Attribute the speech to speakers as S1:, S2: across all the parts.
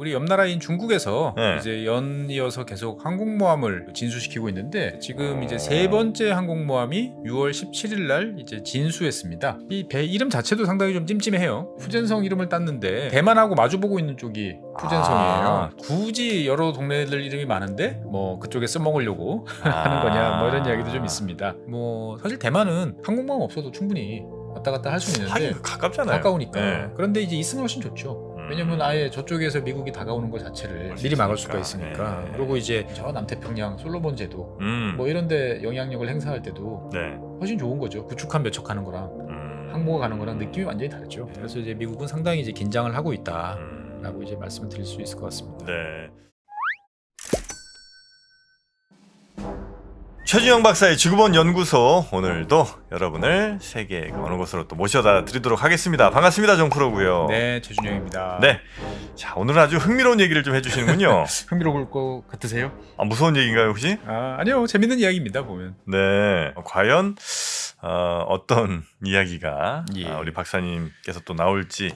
S1: 우리 옆 나라인 중국에서
S2: 네.
S1: 이제 연이어서 계속 항공모함을 진수시키고 있는데 지금 이제 세 번째 항공모함이 6월 17일 날 이제 진수했습니다. 이 배 이름 자체도 상당히 좀 찜찜해요. 푸젠성 이름을 땄는데 대만하고 마주보고 있는 쪽이 푸젠성이에요. 굳이 여러 동네들 이름이 많은데 뭐 그쪽에 써먹으려고 하는 거냐 뭐 이런 이야기도 좀 있습니다. 뭐 사실 대만은 항공모함 없어도 충분히 왔다 갔다 할 수 있는데
S2: 하긴 가깝잖아요.
S1: 가까우니까.
S2: 네.
S1: 그런데 이제 있으면 훨씬 좋죠. 왜냐면 아예 저쪽에서 미국이 다가오는 것 자체를 미리 막을 수가 있으니까.
S2: 네.
S1: 그리고 이제 저 남태평양 솔로몬 제도
S2: 음.
S1: 뭐 이런데 영향력을 행사할 때도
S2: 네.
S1: 훨씬 좋은 거죠. 구축함 몇척하는 거랑 항모가 가는 거랑 느낌이 완전히 다르죠. 그래서 이제 미국은 상당히 이제 긴장을 하고 있다라고 이제 말씀을 드릴 수 있을 것 같습니다.
S2: 네. 최준영 박사의 지구본 연구소, 오늘도 여러분을 세계 어느 곳으로 또 모셔다 드리도록 하겠습니다. 반갑습니다, 정프로고요.
S1: 네, 최준영입니다.
S2: 네. 자, 오늘은 아주 흥미로운 얘기를 좀 해주시는군요.
S1: 흥미로울 것 같으세요?
S2: 아, 무서운 얘기인가요, 혹시?
S1: 아니요, 재밌는 이야기입니다 보면.
S2: 네. 과연 어떤 이야기가
S1: 예.
S2: 우리 박사님께서 또 나올지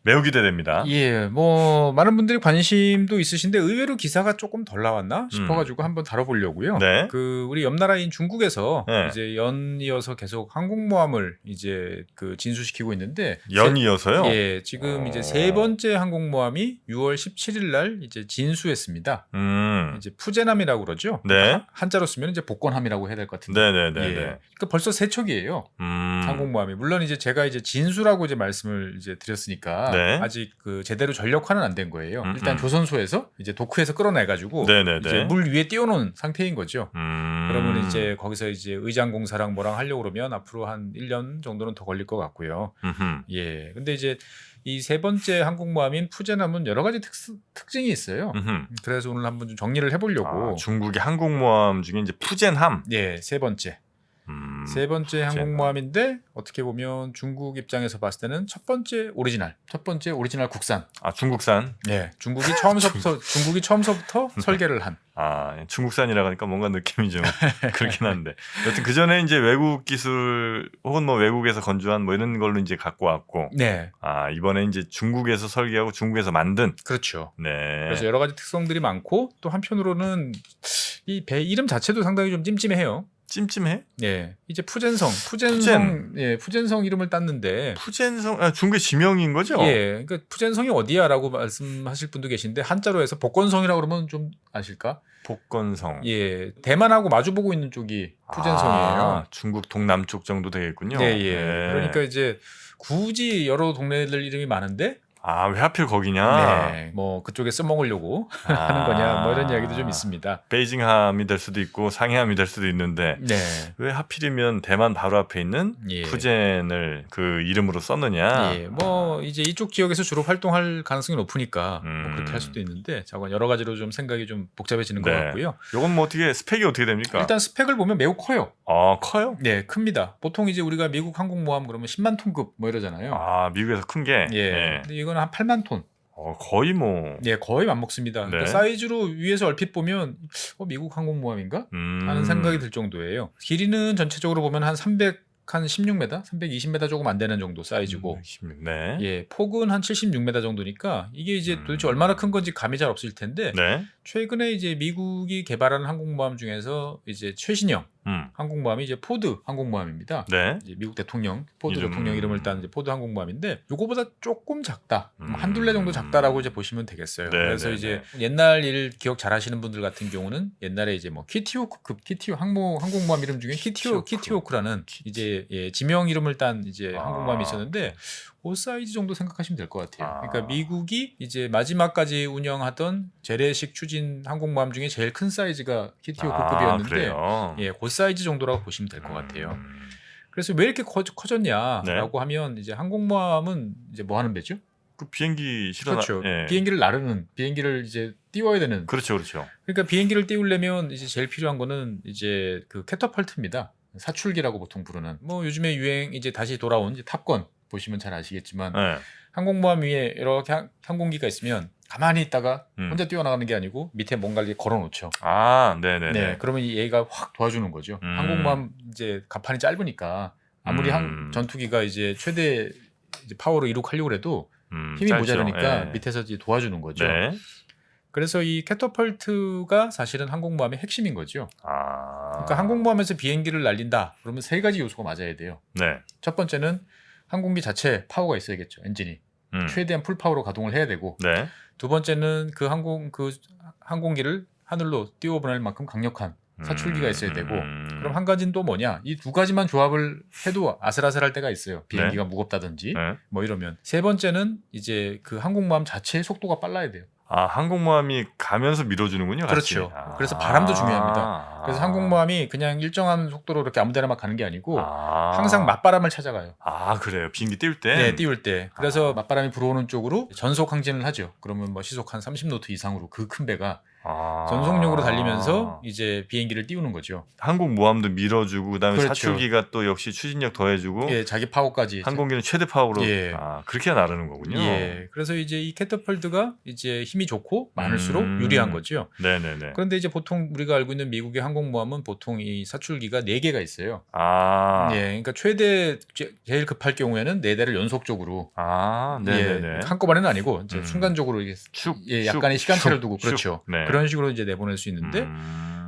S2: 매우 기대됩니다.
S1: 예, 뭐 많은 분들이 관심도 있으신데 의외로 기사가 조금 덜 나왔나 싶어가지고 한번 다뤄보려고요.
S2: 네.
S1: 그 우리 옆 나라인 중국에서
S2: 네.
S1: 이제 연이어서 계속 항공모함을 이제 그 진수시키고 있는데
S2: 연이어서요?
S1: 예, 지금 이제 세 번째 항공모함이 6월 17일 날 이제 진수했습니다. 이제 푸젠함이라고 그러죠.
S2: 네.
S1: 한자로 쓰면 이제 복권함이라고 해야 될 것 같은데.
S2: 네네네.
S1: 예. 그러니까 벌써 세 척이에요. 항공모함이. 물론 이제 제가 이제 진수라고 이제 말씀을 이제 드렸으니까
S2: 네.
S1: 아직 그 제대로 전력화는 안 된 거예요. 일단 조선소에서 이제 도크에서 끌어내가지고
S2: 네네네.
S1: 이제 물 위에 띄워놓은 상태인 거죠. 그러면 이제
S2: 음.
S1: 거기서 이제 의장 공사랑 뭐랑 하려고 그러면 앞으로 한 1년 정도는 더 걸릴 것 같고요. 예. 근데 이제 이 세 번째 항공모함인 푸젠함은 여러 가지 특징이 있어요. 그래서 오늘 한번 좀 정리를 해보려고.
S2: 중국의 항공모함 중에 이제 푸젠함.
S1: 예, 세 번째. 세 번째 항공모함인데 어떻게 보면 중국 입장에서 봤을 때는 첫 번째 오리지널 국산.
S2: 아, 중국산.
S1: 네, 중국이 처음서부터 설계를 한.
S2: 아, 중국산이라 하니까 뭔가 느낌이 좀 그렇긴 한데. 여튼 그 전에 이제 외국 기술 혹은 뭐 외국에서 건조한 뭐 이런 걸로 이제 갖고 왔고.
S1: 네.
S2: 아, 이번에 이제 중국에서 설계하고 중국에서 만든.
S1: 그렇죠.
S2: 네.
S1: 그래서 여러 가지 특성들이 많고 또 한편으로는 이 배 이름 자체도 상당히 좀 찜찜해요.
S2: 찜찜해?
S1: 예, 이제 푸젠성, 예, 푸젠성 이름을 땄는데
S2: 푸젠성, 중국의 지명인 거죠?
S1: 예, 그러니까 푸젠성이 어디야라고 말씀하실 분도 계신데 한자로 해서 복건성이라고 그러면 좀 아실까?
S2: 복건성.
S1: 예, 대만하고 마주보고 있는 쪽이 푸젠성이에요.
S2: 중국 동남쪽 정도 되겠군요.
S1: 예, 예.
S2: 네.
S1: 그러니까 이제 굳이 여러 동네들 이름이 많은데
S2: 아, 왜 하필 거기냐?
S1: 네, 뭐 그쪽에 써먹으려고 하는 거냐, 뭐 이런 이야기도 좀 있습니다.
S2: 베이징함이 될 수도 있고 상해함이 될 수도 있는데
S1: 네,
S2: 왜 하필이면 대만 바로 앞에 있는
S1: 예.
S2: 푸젠을 그 이름으로 썼느냐?
S1: 예, 뭐 이제 이쪽 지역에서 주로 활동할 가능성이 높으니까 뭐 그렇게 할 수도 있는데, 자관 여러 가지로 좀 생각이 좀 복잡해지는 것
S2: 네.
S1: 같고요.
S2: 요건 뭐 어떻게 스펙이 어떻게 됩니까?
S1: 일단 스펙을 보면 매우 커요.
S2: 아, 커요?
S1: 네, 큽니다. 보통 이제 우리가 미국 항공모함 그러면 10만 톤급 뭐 이러잖아요.
S2: 아, 미국에서 큰 게.
S1: 예,
S2: 네.
S1: 근데 이거는 한 8만 톤.
S2: 거의 뭐.
S1: 예, 거의 맞먹습니다.
S2: 네.
S1: 그러니까 사이즈로 위에서 얼핏 보면 미국 항공모함인가 하는 생각이 들 정도예요. 길이는 전체적으로 보면 한 16m, 320m 조금 안 되는 정도 사이즈고,
S2: 네.
S1: 예, 폭은 한 76m 정도니까 이게 이제 도대체 얼마나 큰 건지 감이 잘 없을 텐데,
S2: 네.
S1: 최근에 이제 미국이 개발하는 항공모함 중에서 이제 최신형 항공모함이 이제 포드 항공모함입니다.
S2: 네.
S1: 이제 미국 대통령, 포드
S2: 이름.
S1: 대통령 이름을 딴 이제 포드 항공모함인데, 요거보다 조금 작다. 한 둘레 정도 작다라고 이제 보시면 되겠어요.
S2: 네,
S1: 그래서
S2: 네,
S1: 이제 옛날 일 기억 잘 하시는 분들 같은 경우는 옛날에 이제 뭐 키티호크급 항공모함 이름 중에 키티호크라는 이제 지명 이름을 딴 이제 항공모함이 있었는데, 그 사이즈 정도 생각하시면 될 것 같아요. 그러니까 미국이 이제 마지막까지 운영하던 재래식 추진 항공모함 중에 제일 큰 사이즈가 키티호크급이었는데, 예, 그 사이즈 정도라고 보시면 될 것 같아요. 그래서 왜 이렇게 커졌냐라고 하면, 이제 항공모함은 이제 뭐 하는 배죠?
S2: 그 비행기 실어나.
S1: 그렇죠.
S2: 예.
S1: 비행기를 나르는, 비행기를 이제 띄워야 되는.
S2: 그렇죠, 그렇죠.
S1: 그러니까 비행기를 띄우려면 이제 제일 필요한 거는 이제 그 캐터펄트입니다. 사출기라고 보통 부르는. 뭐 요즘에 유행 이제 다시 돌아온 이제 탑건 보시면 잘 아시겠지만,
S2: 네.
S1: 항공모함 위에 이렇게 항공기가 있으면 가만히 있다가 혼자 뛰어나가는 게 아니고 밑에 뭔가를 걸어놓죠.
S2: 아, 네네네.
S1: 네, 그러면 얘가 확 도와주는 거죠. 항공모함 이제 갑판이 짧으니까 아무리 전투기가 이제 최대 이제 파워로 이룩하려고 해도 힘이
S2: 짧죠.
S1: 모자라니까
S2: 예.
S1: 밑에서 이제 도와주는 거죠.
S2: 네.
S1: 그래서 이 캐터펄트가 사실은 항공모함의 핵심인 거죠.
S2: 아.
S1: 그러니까 항공모함에서 비행기를 날린다. 그러면 세 가지 요소가 맞아야 돼요.
S2: 네.
S1: 첫 번째는 항공기 자체 파워가 있어야겠죠. 엔진이 최대한 풀 파워로 가동을 해야 되고,
S2: 네.
S1: 두 번째는 그 항공기를 하늘로 띄워보낼 만큼 강력한 사출기가 있어야 되고, 그럼 한 가지는 또 뭐냐? 이 두 가지만 조합을 해도 아슬아슬할 때가 있어요. 비행기가 무겁다든지
S2: 네.
S1: 뭐 이러면. 세 번째는 이제 그 항공모함 자체의 속도가 빨라야 돼요.
S2: 아, 항공모함이 가면서 밀어주는군요. 같이.
S1: 그렇죠.
S2: 아.
S1: 그래서 바람도 중요합니다. 그래서 항공모함이 그냥 일정한 속도로 이렇게 아무데나 막 가는 게 아니고 항상 맞바람을 찾아가요.
S2: 아, 그래요. 비행기 띄울 때.
S1: 네, 띄울 때. 그래서 맞바람이 불어오는 쪽으로 전속 항진을 하죠. 그러면 뭐 시속 한 30노트 이상으로 그 큰 배가 전속력으로 달리면서 이제 비행기를 띄우는 거죠.
S2: 항공모함도 밀어주고 그다음에
S1: 그렇죠.
S2: 사출기가 또 역시 추진력 더해주고
S1: 예, 자기 파워까지.
S2: 항공기는 최대 파워로
S1: 예.
S2: 그렇게 나르는 거군요.
S1: 예. 그래서 이제 이 캐터펄트가 이제 힘이 좋고 많을수록 유리한 거죠.
S2: 네네네.
S1: 그런데 이제 보통 우리가 알고 있는 미국의 항공모함은 보통 이 사출기가 4개가 있어요. 예. 그러니까 최대 제일 급할 경우에는 4대를 연속적으로
S2: 네네네.
S1: 예, 한꺼번에는 아니고 이제 순간적으로 이게 약간의 시간차를 두고 그렇죠.
S2: 네.
S1: 그런 식으로 이제 내보낼 수 있는데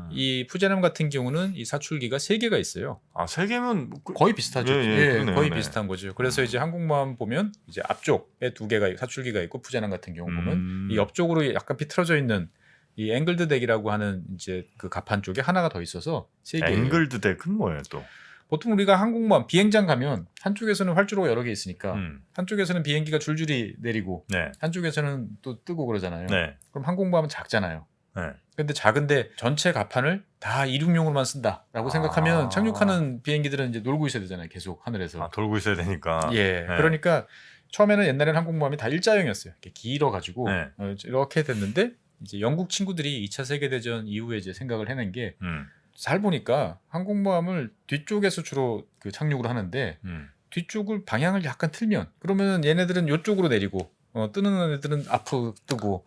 S1: 이 푸제람 같은 경우는 이 사출기가 3개가 있어요.
S2: 3개면
S1: 거의 비슷하죠.
S2: 그러네요.
S1: 거의
S2: 네.
S1: 비슷한 거죠. 그래서 이제 항공모함 보면 이제 앞쪽에 2개가 사출기가 있고 푸제람 같은 경우 보면 이 옆쪽으로 약간 비틀어져 있는 이 앵글드 덱이라고 하는 이제 그 갑판 쪽에 하나가 더 있어서 3개.
S2: 앵글드 덱은 뭐예요, 또?
S1: 보통 우리가 항공모함 비행장 가면 한쪽에서는 활주로가 여러 개 있으니까 한쪽에서는 비행기가 줄줄이 내리고
S2: 네.
S1: 한쪽에서는 또 뜨고 그러잖아요.
S2: 네.
S1: 그럼 항공모함은 작잖아요.
S2: 네.
S1: 근데 작은데 전체 갑판을 다 이륙용으로만 쓴다라고 생각하면 착륙하는 비행기들은 이제 놀고 있어야 되잖아요. 계속 하늘에서.
S2: 돌고 있어야 되니까.
S1: 예.
S2: 네.
S1: 그러니까 처음에는 옛날에는 항공모함이 다 일자형이었어요. 이렇게 길어가지고
S2: 네.
S1: 이렇게 됐는데 이제 영국 친구들이 2차 세계대전 이후에 이제 생각을 해낸 게 잘 보니까 항공모함을 뒤쪽에서 주로 그 착륙을 하는데 뒤쪽을 방향을 약간 틀면 그러면 얘네들은 이쪽으로 내리고 뜨는 애들은 앞으로 뜨고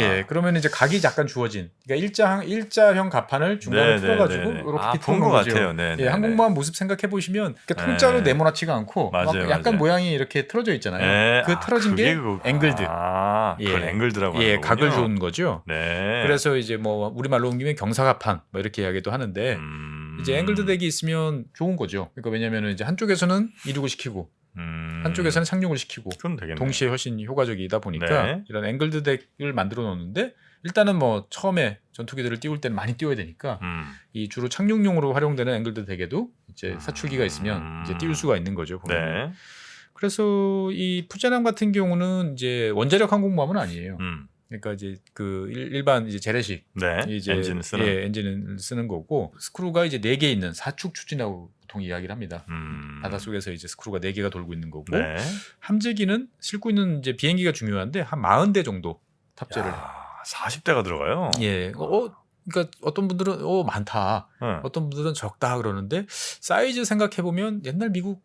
S1: 예 그러면 이제 각이 약간 주어진 그러니까 일자형 갑판을 중간에 풀어가지고 이렇게
S2: 본 것 같아요. 네,
S1: 예, 항공모함 모습 생각해 보시면 통짜로 네모나지가 않고
S2: 맞아요,
S1: 약간
S2: 맞아요.
S1: 모양이 이렇게 틀어져 있잖아요.
S2: 네.
S1: 그 틀어진 게 앵글드.
S2: 그걸 앵글드라고 하는 거군요.
S1: 각을 준 거죠.
S2: 네.
S1: 그래서 이제 뭐 우리말로 옮기면 경사갑판 뭐 이렇게 이야기도 하는데 이제 앵글드 덱이 있으면 좋은 거죠. 그러니까 왜냐면은 이제 한쪽에서는 이륙을 시키고 한쪽에서는 착륙을 시키고 동시에 훨씬 효과적이다 보니까 이런 앵글드 덱을 만들어 놓는데 일단은 뭐 처음에 전투기들을 띄울 때는 많이 띄워야 되니까 이 주로 착륙용으로 활용되는 앵글드 덱에도 이제 사출기가 있으면 이제 띄울 수가 있는 거죠. 보면. 그래서 이 푸제람 같은 경우는 이제 원자력 항공모함은 아니에요. 그러니까 이제 그 일반 이제 재래식 이제
S2: 엔진을 쓰는
S1: 엔진을 쓰는 거고 스크루가 이제 4개 있는 사축 추진하고 보통 이야기를 합니다. 바닷속에서 이제 스크루가 4개가 돌고 있는 거고 함재기는 싣고 있는 이제 비행기가 중요한데 한 40대 정도 탑재를 해요.
S2: 40대가 들어가요.
S1: 예. 그러니까 어떤 분들은 많다. 어떤 분들은 적다 그러는데 사이즈 생각해 보면 옛날 미국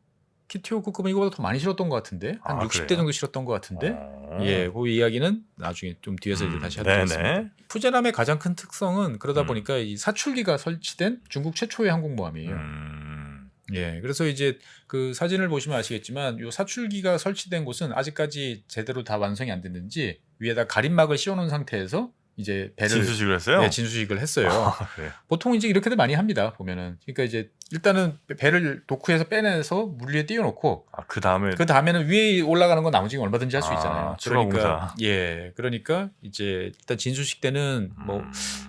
S1: 키티오크급은 이거보다 더 많이 실었던 것 같은데 한 60대
S2: 그래요?
S1: 정도 실었던 것 같은데 예, 그 이야기는 나중에 좀 뒤에서 이제 다시 하도록 하겠습니다. 푸제람의 가장 큰 특성은 그러다 보니까 이 사출기가 설치된 중국 최초의 항공모함이에요. 예, 그래서 이제 그 사진을 보시면 아시겠지만 이 사출기가 설치된 곳은 아직까지 제대로 다 완성이 안 됐는지 위에다 가림막을 씌워놓은 상태에서 이제 배를
S2: 진수식을 했어요.
S1: 네, 진수식을 했어요. 보통 이제 이렇게들 많이 합니다. 보면은 그러니까 이제 일단은 배를 도크에서 빼내서 물 위에 띄워놓고 그 다음에는 위에 올라가는 건 나머지는 얼마든지 할 수 있잖아요. 그러니까 그러니까 이제 일단 진수식 때는 뭐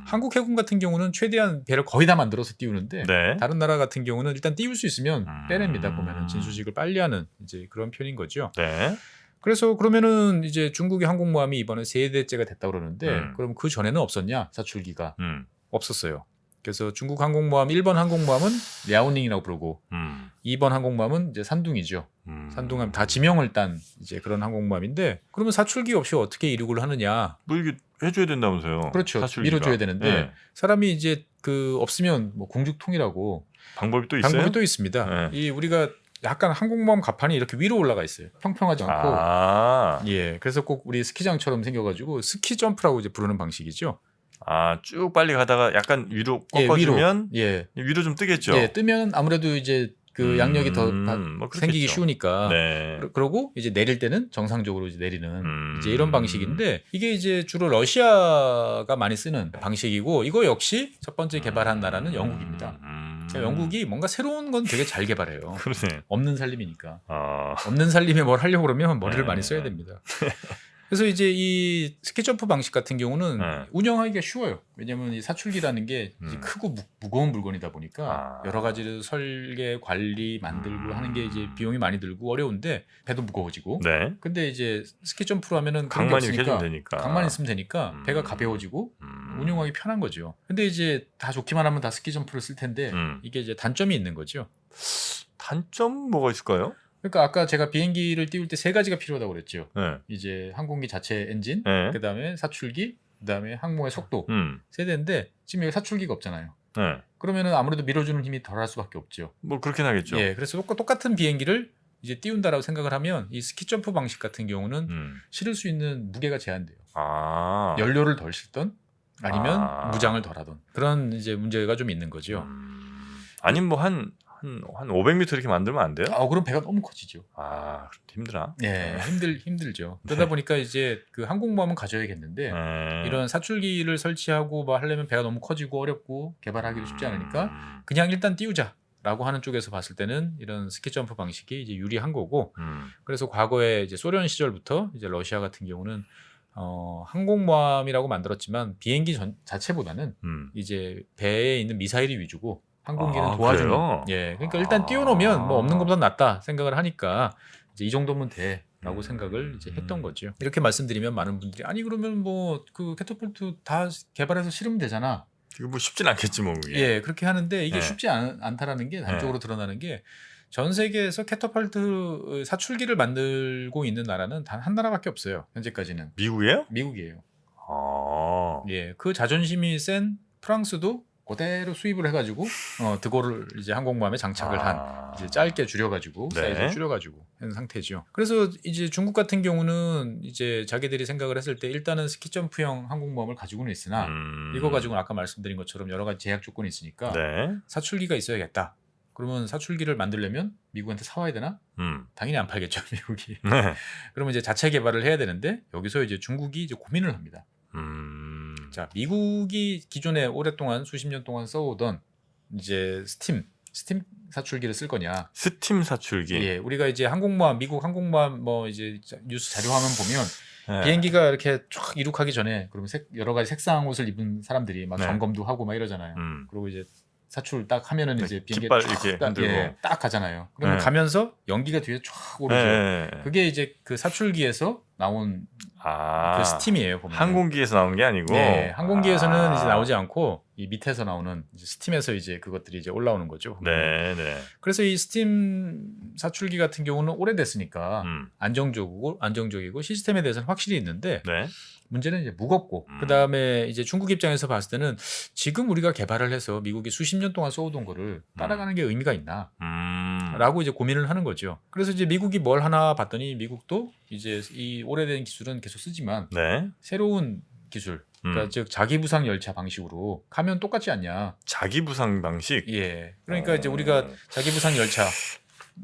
S1: 한국 해군 같은 경우는 최대한 배를 거의 다 만들어서 띄우는데 다른 나라 같은 경우는 일단 띄울 수 있으면 빼냅니다. 보면은 진수식을 빨리 하는 이제 그런 편인 거죠. 그래서 그러면은 이제 중국의 항공모함이 이번에 3대째가 됐다 그러는데 그럼 그 전에는 없었냐 사출기가 없었어요. 그래서 중국 항공모함 1번 항공모함은 랴오닝이라고 부르고 2번 항공모함은 이제 산둥이죠. 산둥함 다 지명을 딴 이제 그런 항공모함인데 그러면 사출기 없이 어떻게 이륙을 하느냐?
S2: 뭐 이게 해줘야 된다면서요?
S1: 그렇죠.
S2: 사출기가.
S1: 밀어줘야 되는데 사람이 이제 그 없으면 뭐 공죽통이라고
S2: 방법이 또 있어요?
S1: 방법이 또 있습니다. 이 우리가 약간 항공모함 갑판이 이렇게 위로 올라가 있어요. 평평하지 않고. 예, 그래서 꼭 우리 스키장처럼 생겨가지고 스키 점프라고 이제 부르는 방식이죠.
S2: 쭉 빨리 가다가 약간 위로 꺾어주면 위로 좀 뜨겠죠.
S1: 예, 뜨면 아무래도 이제 그 양력이 더
S2: 뭐
S1: 생기기
S2: 그렇겠죠.
S1: 쉬우니까.
S2: 네.
S1: 그러고 이제 내릴 때는 정상적으로 이제 내리는 이제 이런
S2: 음.
S1: 방식인데 이게 이제 주로 러시아가 많이 쓰는 방식이고 이거 역시 첫 번째 개발한 나라는 영국입니다. 그러니까 영국이 뭔가 새로운 건 되게 잘 개발해요.
S2: 그러네.
S1: 없는 살림이니까.
S2: 아.
S1: 없는 살림에 뭘 하려고 그러면 머리를
S2: 네.
S1: 많이 써야 됩니다. 그래서 이제 이 스키점프 방식 같은 경우는
S2: 네.
S1: 운영하기가 쉬워요. 왜냐하면 이 사출기라는 게 이제 크고 무거운 물건이다 보니까 여러 가지로 설계, 관리, 만들고 하는 게 이제 비용이 많이 들고 어려운데 배도 무거워지고.
S2: 네.
S1: 근데 이제 스키점프로 하면은 그런 게
S2: 강만 이렇게 해주면
S1: 없으니까
S2: 되니까.
S1: 강만 있으면 되니까 배가 가벼워지고 운용하기 편한 거죠. 근데 이제 다 좋기만 하면 다 스키점프를 쓸 텐데 이게 이제 단점이 있는 거죠.
S2: 단점 뭐가 있을까요?
S1: 그러니까 아까 제가 비행기를 띄울 때 세 가지가 필요하다고 그랬죠.
S2: 네.
S1: 이제 항공기 자체 엔진,
S2: 네.
S1: 그다음에 사출기, 그다음에 항모의 속도 세 대인데 지금 여기 사출기가 없잖아요.
S2: 네.
S1: 그러면은 아무래도 밀어주는 힘이 덜할 수밖에 없죠.
S2: 뭐 그렇긴 하겠죠.
S1: 예, 그래서 똑같은 비행기를 이제 띄운다라고 생각을 하면 이 스키 점프 방식 같은 경우는 실을 수 있는 무게가 제한돼요.
S2: 아.
S1: 연료를 덜 싣던 아니면
S2: 아.
S1: 무장을 덜 하던 그런 이제 문제가 좀 있는 거죠.
S2: 아니면 뭐 한 500m 이렇게 만들면 안 돼요?
S1: 그럼 배가 너무 커지죠.
S2: 아, 힘드나?
S1: 예, 힘들죠.
S2: 네.
S1: 그러다 보니까 이제 그 항공모함은 가져야겠는데 이런 사출기를 설치하고 뭐 하려면 배가 너무 커지고 어렵고 개발하기도 쉽지 않으니까 그냥 일단 띄우자라고 하는 쪽에서 봤을 때는 이런 스키 점프 방식이 이제 유리한 거고 그래서 과거에 이제 소련 시절부터 이제 러시아 같은 경우는 항공모함이라고 만들었지만 비행기 자체보다는 이제 배에 있는 미사일이 위주고 항공기는 도와주는.
S2: 그래요?
S1: 예, 그러니까 일단 띄워놓으면 뭐 없는 것보다 낫다 생각을 하니까 이제 이 정도면 돼라고 생각을 이제 했던 거죠. 이렇게 말씀드리면 많은 분들이 아니 그러면 뭐 그 캐터폴트 다 개발해서 실으면 되잖아.
S2: 이거 뭐 쉽진 않겠지 뭐 그게.
S1: 예, 그렇게 하는데 이게
S2: 네.
S1: 쉽지 않다라는 게 단적으로 드러나는 게 전 세계에서 캐터폴트 사출기를 만들고 있는 나라는 단 한 나라밖에 없어요. 현재까지는.
S2: 미국이에요?
S1: 미국이에요.
S2: 아.
S1: 예, 그 자존심이 센 프랑스도 그대로 수입을 해가지고 드골을 이제 항공모함에 장착을 한 이제 짧게 줄여가지고
S2: 네.
S1: 사이즈를 줄여가지고 한 상태죠. 그래서 이제 중국 같은 경우는 이제 자기들이 생각을 했을 때 일단은 스키 점프형 항공모함을 가지고는 있으나 이거 가지고는 아까 말씀드린 것처럼 여러 가지 제약 조건이 있으니까
S2: 네.
S1: 사출기가 있어야겠다. 그러면 사출기를 만들려면 미국한테 사와야 되나? 당연히 안 팔겠죠, 미국이.
S2: 네.
S1: 그러면 이제 자체 개발을 해야 되는데 여기서 이제 중국이 이제 고민을 합니다. 자, 미국이 기존에 오랫동안 수십 년 동안 써오던 이제 스팀 사출기를 쓸 거냐?
S2: 스팀 사출기.
S1: 예, 우리가 이제 항공모함, 미국 항공모함 뭐 이제 뉴스 자료 화면 보면
S2: 네.
S1: 비행기가 이렇게 쫙 이륙하기 전에 그러면 여러 가지 색상 옷을 입은 사람들이 막
S2: 네.
S1: 점검도 하고 막 이러잖아요. 그리고 이제 사출 딱 하면은
S2: 네,
S1: 이제 비행기
S2: 깃발 이렇게 흔들고.
S1: 딱 가잖아요. 그러면
S2: 네.
S1: 가면서 연기가 뒤에 쫙 오르죠.
S2: 네.
S1: 그게 이제 그 사출기에서 나온 그 스팀이에요. 보면.
S2: 항공기에서 나오는 게 아니고.
S1: 네, 항공기에서는 이제 나오지 않고 이 밑에서 나오는 이제 스팀에서 이제 그것들이 이제 올라오는 거죠.
S2: 네, 네.
S1: 그래서 이 스팀 사출기 같은 경우는 오래됐으니까 안정적이고 시스템에 대해서는 확실히 있는데
S2: 네.
S1: 문제는 이제 무겁고 그다음에 이제 중국 입장에서 봤을 때는 지금 우리가 개발을 해서 미국이 수십 년 동안 써오던 거를 따라가는 게 의미가 있나? 라고 이제 고민을 하는 거죠. 그래서 이제 미국이 뭘 하나 봤더니 미국도 이제 이 오래된 기술은 계속 쓰지만
S2: 네.
S1: 새로운 기술, 그러니까 즉 자기 부상 열차 방식으로 가면 똑같지 않냐?
S2: 자기 부상 방식.
S1: 예. 그러니까 이제 우리가 자기 부상 열차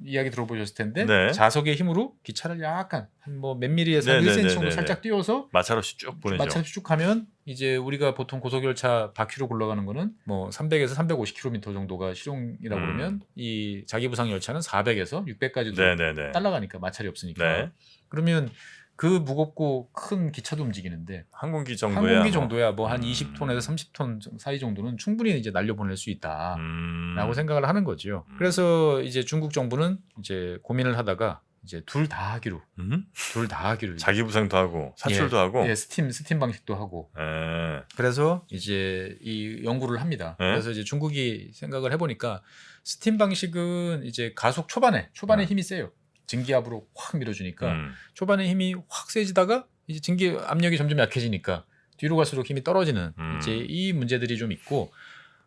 S1: 이야기 들어보셨을 텐데
S2: 네.
S1: 자석의 힘으로 기차를 약간 한 뭐 몇 미리에서
S2: 네,
S1: 1cm
S2: 네,
S1: 정도
S2: 네,
S1: 살짝 띄워서
S2: 마찰없이 쭉 보내죠.
S1: 마찰 쭉 하면 이제 우리가 보통 고속열차 바퀴로 굴러가는 거는 뭐 300에서 350km 정도가 실용이라고 그러면 이 자기 부상 열차는 400에서 600까지도
S2: 네, 네, 네.
S1: 따라가니까 마찰이 없으니까.
S2: 네.
S1: 그러면 그 무겁고 큰 기차도 움직이는데
S2: 항공기 정도야.
S1: 항공기 정도야 뭐 한 20톤에서 30톤 사이 정도는 충분히 이제 날려 보낼 수 있다라고 생각을 하는 거죠. 그래서 이제 중국 정부는 이제 고민을 하다가 이제 둘 다 하기로
S2: 자기 부상도 하고 사출도 하고.
S1: 예, 스팀 방식도 하고.
S2: 예.
S1: 그래서 이제 이 연구를 합니다.
S2: 네.
S1: 그래서 이제 중국이 생각을 해보니까 스팀 방식은 이제 가속 초반에 힘이 세요. 증기압으로 확 밀어주니까 초반에 힘이 확 세지다가 이제 증기 압력이 점점 약해지니까 뒤로 갈수록 힘이 떨어지는 이제 이 문제들이 좀 있고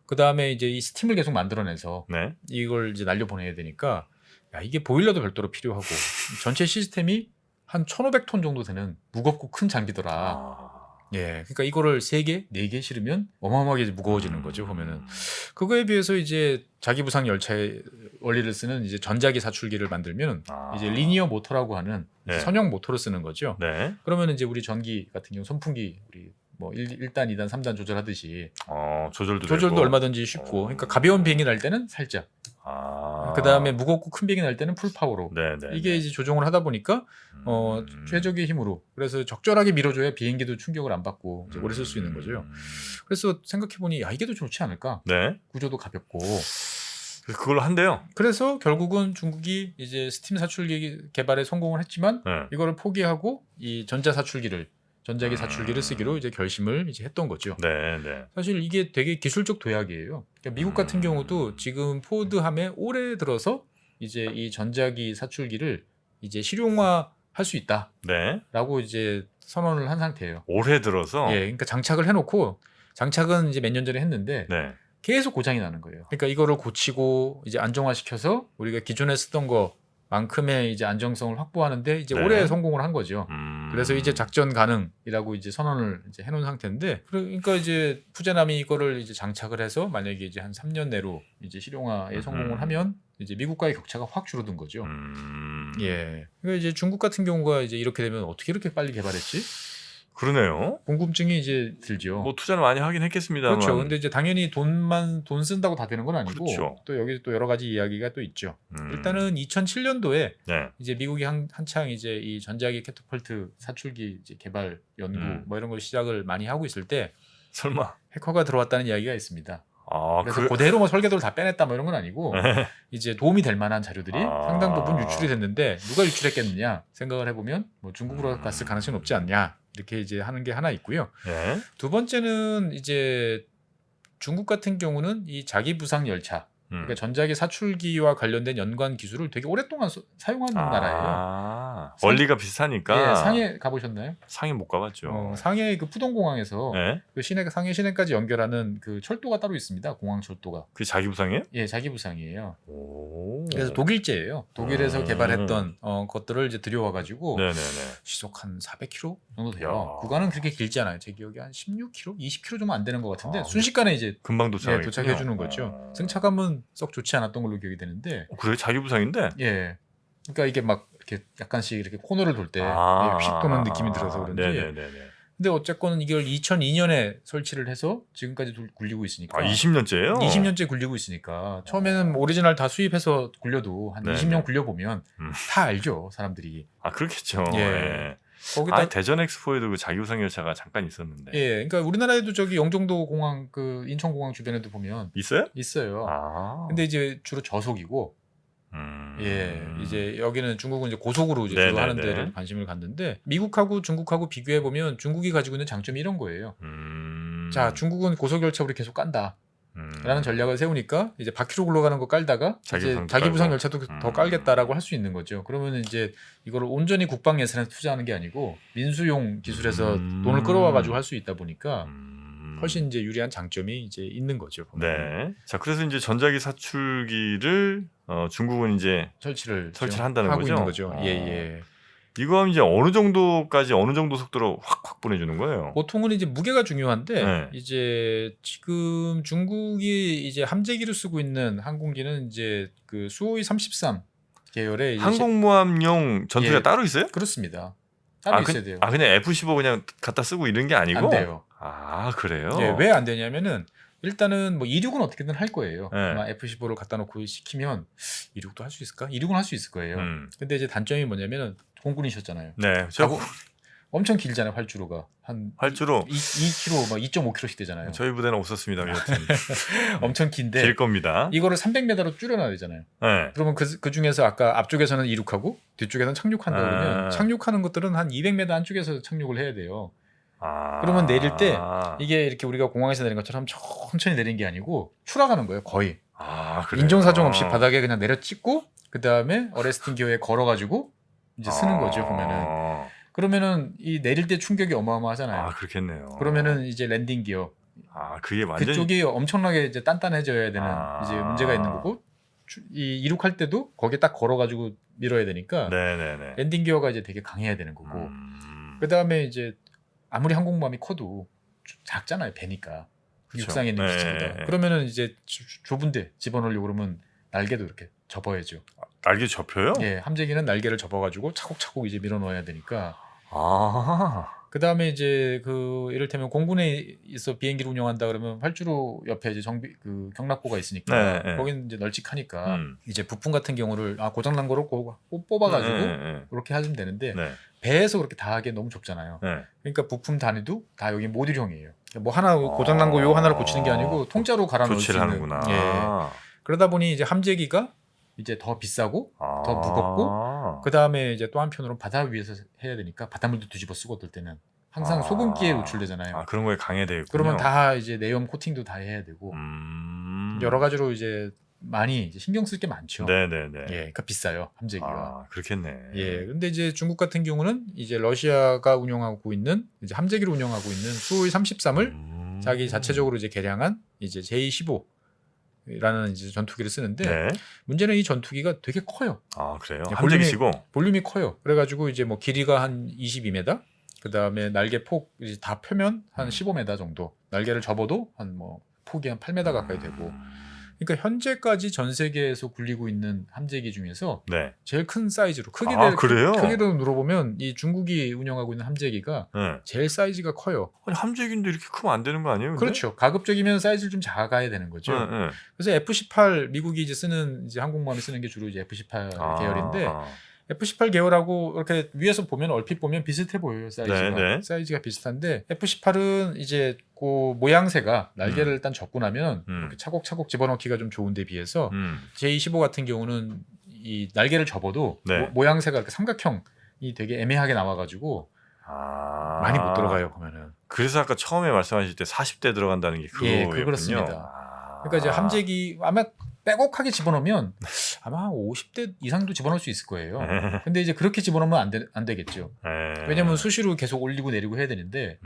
S1: 그 다음에 이제 이 스팀을 계속 만들어내서
S2: 네.
S1: 이걸 이제 날려 보내야 되니까 야, 이게 보일러도 별도로 필요하고 전체 시스템이 한 1,500톤 정도 되는 무겁고 큰 장비더라. 예, 그러니까 이거를 3개, 4개 실으면 어마어마하게 무거워지는 거죠. 보면은 그거에 비해서 이제 자기 부상 열차의 원리를 쓰는 이제 전자기 사출기를 만들면 이제 리니어 모터라고 하는
S2: 네.
S1: 선형 모터를 쓰는 거죠.
S2: 네.
S1: 그러면 이제 우리 전기 같은 경우 선풍기 우리 뭐 1단, 2단, 3단 조절하듯이
S2: 조절도
S1: 조절도
S2: 되고.
S1: 얼마든지 쉽고, 그러니까 가벼운 비행기 날 때는 살짝, 그 다음에 무겁고 큰 비행기 날 때는 풀 파워로
S2: 네네.
S1: 이게 이제 조정을 하다 보니까 최적의 힘으로 그래서 적절하게 밀어줘야 비행기도 충격을 안 받고 이제 오래 쓸 수 있는 거죠. 그래서 생각해 보니 야 이게 더 좋지 않을까?
S2: 네.
S1: 구조도 가볍고.
S2: 그래서 그걸로 한대요.
S1: 그래서 결국은 중국이 이제 스팀 사출기 개발에 성공을 했지만
S2: 네.
S1: 이거를 포기하고 이 전자 사출기를 전자기 사출기를 쓰기로 이제 결심을 이제 했던 거죠.
S2: 네, 네.
S1: 사실 이게 되게 기술적 도약이에요. 그러니까 미국 같은 경우도 지금 포드함에 올해 들어서 이제 이 전자기 사출기를 이제 실용화할 수 있다라고
S2: 네.
S1: 이제 선언을 한 상태예요.
S2: 올해 들어서.
S1: 예, 그러니까 장착을 해놓고 장착은 이제 몇 년 전에 했는데
S2: 네.
S1: 계속 고장이 나는 거예요. 그러니까 이거를 고치고 이제 안정화시켜서 우리가 기존에 쓰던 거만큼의 이제 안정성을 확보하는데 이제
S2: 네.
S1: 올해 성공을 한 거죠. 그래서 이제
S2: 음.
S1: 작전 가능이라고 이제 선언을 이제 해놓은 상태인데, 그러니까 이제 푸제남이 이거를 이제 장착을 해서 만약에 이제 한 3년 내로 이제 실용화에 성공을 하면 이제 미국과의 격차가 확 줄어든 거죠. 예. 그러니까 이제 중국 같은 경우가 이제 이렇게 되면 어떻게 이렇게 빨리 개발했지?
S2: 그러네요.
S1: 궁금증이 이제 들죠.
S2: 뭐 투자를 많이 하긴 했겠습니다만.
S1: 그렇죠. 근데 이제 당연히 돈 쓴다고 다 되는 건 아니고
S2: 그렇죠.
S1: 또 여기 또 여러 가지 이야기가 또 있죠.
S2: 음.
S1: 일단은 2007년도에
S2: 네.
S1: 이제 미국이 한창 이제 이 전자기 캐터펄트 사출기 이제 개발 연구 뭐 이런 걸 시작을 많이 하고 있을 때
S2: 설마.
S1: 해커가 들어왔다는 이야기가 있습니다.
S2: 아,
S1: 그래서 그대로 뭐 설계도를 다 빼냈다 뭐 이런 건 아니고
S2: 네.
S1: 이제 도움이 될 만한 자료들이 상당 부분 유출이 됐는데 누가 유출했겠느냐 생각을 해보면 뭐 중국으로 갔을 가능성이 높지 않냐 이렇게 이제 하는 게 하나 있고요.
S2: 네.
S1: 두 번째는 이제 중국 같은 경우는 이 자기 부상 열차, 그러니까 전자기 사출기와 관련된 연관 기술을 되게 오랫동안 사용하는 나라예요.
S2: 원리가 비슷하니까.
S1: 예, 상해 가보셨나요?
S2: 상해 못 가봤죠.
S1: 상해 그 푸동공항에서
S2: 네.
S1: 그 상해 시내까지 연결하는 그 철도가 따로 있습니다. 공항 철도가.
S2: 그게 자기 부상이에요?
S1: 예, 자기 부상이에요.
S2: 오.
S1: 그래서 독일제예요. 독일에서 개발했던 것들을 이제 들여와가지고
S2: 네네네.
S1: 시속 한 400km 정도 돼요.
S2: 야.
S1: 구간은 그렇게 길지 않아요. 제 기억에 한 16km, 20km 좀 안 되는 것 같은데 순식간에 이제
S2: 금방 도착하겠군요.
S1: 도착해 주는 거죠. 승차감은 썩 좋지 않았던 걸로 기억이 되는데.
S2: 그래 자기 부상인데?
S1: 예. 그러니까 이게 막 이렇게 약간씩 이렇게 코너를 돌 때 휙 도는 느낌이 들어서 그런지.
S2: 네네네.
S1: 근데 어쨌건 이걸 2002년에 설치를 해서 지금까지 굴리고 있으니까.
S2: 20년째예요?
S1: 20년째 굴리고 있으니까 처음에는 오리지널 다 수입해서 굴려도 한
S2: 네네.
S1: 20년 굴려보면 다 알죠 사람들이.
S2: 그렇겠죠.
S1: 예.
S2: 예.
S1: 거기다
S2: 대전 엑스포에도 그 자기 부상 열차가 잠깐 있었는데.
S1: 예, 그러니까 우리나라에도 저기 영종도 공항 그 인천공항 주변에도 보면
S2: 있어요?
S1: 있어요. 근데 이제 주로 저속이고, 예, 이제 여기는 중국은 이제 고속으로 이제 주로 하는 데를 관심을 갖는데 미국하고 중국하고 비교해 보면 중국이 가지고 있는 장점이 이런 거예요. 자, 중국은 고속 열차 우리 계속 깐다. 라는 전략을 세우니까 이제 바퀴로 굴러가는 거 깔다가 이제 자기 부상 열차도 더 깔겠다라고 할 수 있는 거죠. 그러면 이제 이거를 온전히 국방 예산에 투자하는 게 아니고 민수용 기술에서 돈을 끌어와 가지고 할 수 있다 보니까 훨씬 이제 유리한 장점이 이제 있는 거죠.
S2: 네. 자, 그래서 이제 전자기 사출기를 중국은 이제
S1: 설치를
S2: 한다는
S1: 하고
S2: 거죠.
S1: 있는 거죠. 예.
S2: 이거 하면 이제 어느 정도 속도로 확 보내주는 거예요?
S1: 보통은 이제 무게가 중요한데
S2: 네.
S1: 이제 지금 중국이 이제 함재기로 쓰고 있는 항공기는 이제 그 수호이 33 계열의
S2: 항공모함용 전투기가
S1: 예.
S2: 따로 있어요?
S1: 그렇습니다. 따로 있어야 돼요.
S2: 그냥 F-15 그냥 갖다 쓰고 이런 게 아니고?
S1: 안 돼요.
S2: 그래요?
S1: 예, 왜 안 되냐면은 일단은 뭐 이륙은 어떻게든 할 거예요.
S2: 네.
S1: 아마 F-15를 갖다 놓고 시키면 이륙도 할 수 있을까? 이륙은 할 수 있을 거예요. 근데 이제 단점이 뭐냐면은 공군이셨잖아요.
S2: 네.
S1: 엄청 길잖아요, 활주로가. 한
S2: 활주로
S1: 2km, 막 2.5km씩 되잖아요.
S2: 저희 부대는 없었습니다.
S1: 엄청 긴데
S2: 길 겁니다.
S1: 이거를 300m로 줄여놔야 되잖아요.
S2: 네.
S1: 그러면 그 중에서 아까 앞쪽에서는 이륙하고 뒤쪽에서는 착륙한다 그러면 착륙하는 것들은 한 200m 안쪽에서 착륙을 해야 돼요. 그러면 내릴 때 이게 이렇게 우리가 공항에서 내린 것처럼 천천히 내린 게 아니고 추락하는 거예요, 거의.
S2: 그래요?
S1: 인정사정 없이 바닥에 그냥 내려 찍고 그 다음에 어레스팅 기어에 걸어가지고 이제 쓰는 거죠, 보면은. 그러면은 이 내릴 때 충격이 어마어마하잖아요.
S2: 그렇겠네요.
S1: 그러면은 이제 랜딩 기어.
S2: 그게 완전
S1: 그쪽이 엄청나게 이제 단단해져야 되는 이제 문제가 있는 거고, 이 이륙할 때도 거기에 딱 걸어가지고 밀어야 되니까
S2: 네네네.
S1: 랜딩 기어가 이제 되게 강해야 되는 거고, 그 다음에 이제 아무리 항공모함이 커도 작잖아요. 배니까.
S2: 그쵸.
S1: 육상에 있는
S2: 네,
S1: 기체보다.
S2: 네.
S1: 그러면은 이제 좁은데 집어넣으려고 그러면 날개도 이렇게 접어야죠.
S2: 날개 접혀요?
S1: 예, 함재기는 날개를 접어가지고 차곡차곡 이제 밀어 넣어야 되니까.
S2: 아,
S1: 그 다음에 이제 그 이를테면 공군에 있어 비행기를 운영한다 그러면 활주로 옆에 이제 그 경락고가 있으니까
S2: 네, 네.
S1: 거기는 이제 널찍하니까
S2: 음.
S1: 이제 부품 같은 경우를 고장난 거로 뽑아가지고
S2: 네.
S1: 그렇게 하시면 되는데
S2: 네.
S1: 배에서 그렇게 다 하기엔 너무 좁잖아요.
S2: 네.
S1: 그러니까 부품 단위도 다 여기 모듈형이에요. 뭐 하나 고장난 거 요 하나를 고치는 게 아니고 통짜로 갈아 넣을 수
S2: 교체를
S1: 있는.
S2: 하는구나.
S1: 예. 그러다 보니 이제 함재기가 이제 더 비싸고 더 무겁고 그 다음에 이제 또 한편으로는 바다 위에서 해야 되니까 바닷물도 뒤집어 쓰고 어떨 때는 항상 소금기에 노출되잖아요.
S2: 그런 거에 강해되겠군요.
S1: 그러면 다 이제 내염 코팅도 다 해야 되고 여러 가지로 이제 많이 이제 신경 쓸 게 많죠.
S2: 네네네.
S1: 예, 그러니까 비싸요 함재기가.
S2: 그렇겠네.
S1: 예, 근데 이제 중국 같은 경우는 이제 러시아가 운영하고 있는 이제 함재기를 운영하고 있는 수호이 33을 자기 자체적으로 이제 개량한 이제 J15라는 이제 전투기를 쓰는데
S2: 네.
S1: 문제는 이 전투기가 되게 커요.
S2: 그래요.
S1: 예,
S2: 함재기시고.
S1: 볼륨이 커요. 그래가지고 이제 뭐 길이가 한 22m, 그 다음에 날개 폭 이제 다 펴면 한 15m 정도. 날개를 접어도 한 뭐 폭이 한 8m 가까이 되고. 그러니까 현재까지 전 세계에서 굴리고 있는 함재기 중에서
S2: 네.
S1: 제일 큰 사이즈로
S2: 그래요?
S1: 크기로 물어보면 이 중국이 운영하고 있는 함재기가
S2: 네.
S1: 제일 사이즈가 커요.
S2: 아니, 함재기인데 이렇게 크면 안 되는 거 아니에요? 근데?
S1: 그렇죠. 가급적이면 사이즈를 좀 작아야 되는 거죠.
S2: 네.
S1: 그래서 F-18 미국이 이제 쓰는 이제 항공모함이 쓰는 게 주로 이제 F-18 계열인데 F-18 계열하고 이렇게 위에서 보면 얼핏 보면 비슷해 보여요. 사이즈가.
S2: 네.
S1: 사이즈가 비슷한데 F-18은 이제 그 모양새가 날개를 일단 접고 나면 이렇게 차곡차곡 집어넣기가 좀 좋은데 비해서 J-25 같은 경우는 이 날개를 접어도
S2: 네.
S1: 모양새가 이렇게 삼각형이 되게 애매하게 나와가지고 많이 못 들어가요. 보면은.
S2: 그래서 아까 처음에 말씀하실 때 40대 들어간다는 게 그거였군요.
S1: 예, 그렇습니다. 그러니까 이제 함재기 아마 빼곡하게 집어넣으면 아마 50대 이상도 집어넣을 수 있을 거예요. 근데 이제 그렇게 집어넣으면 안 되겠죠. 왜냐면 수시로 계속 올리고 내리고 해야 되는데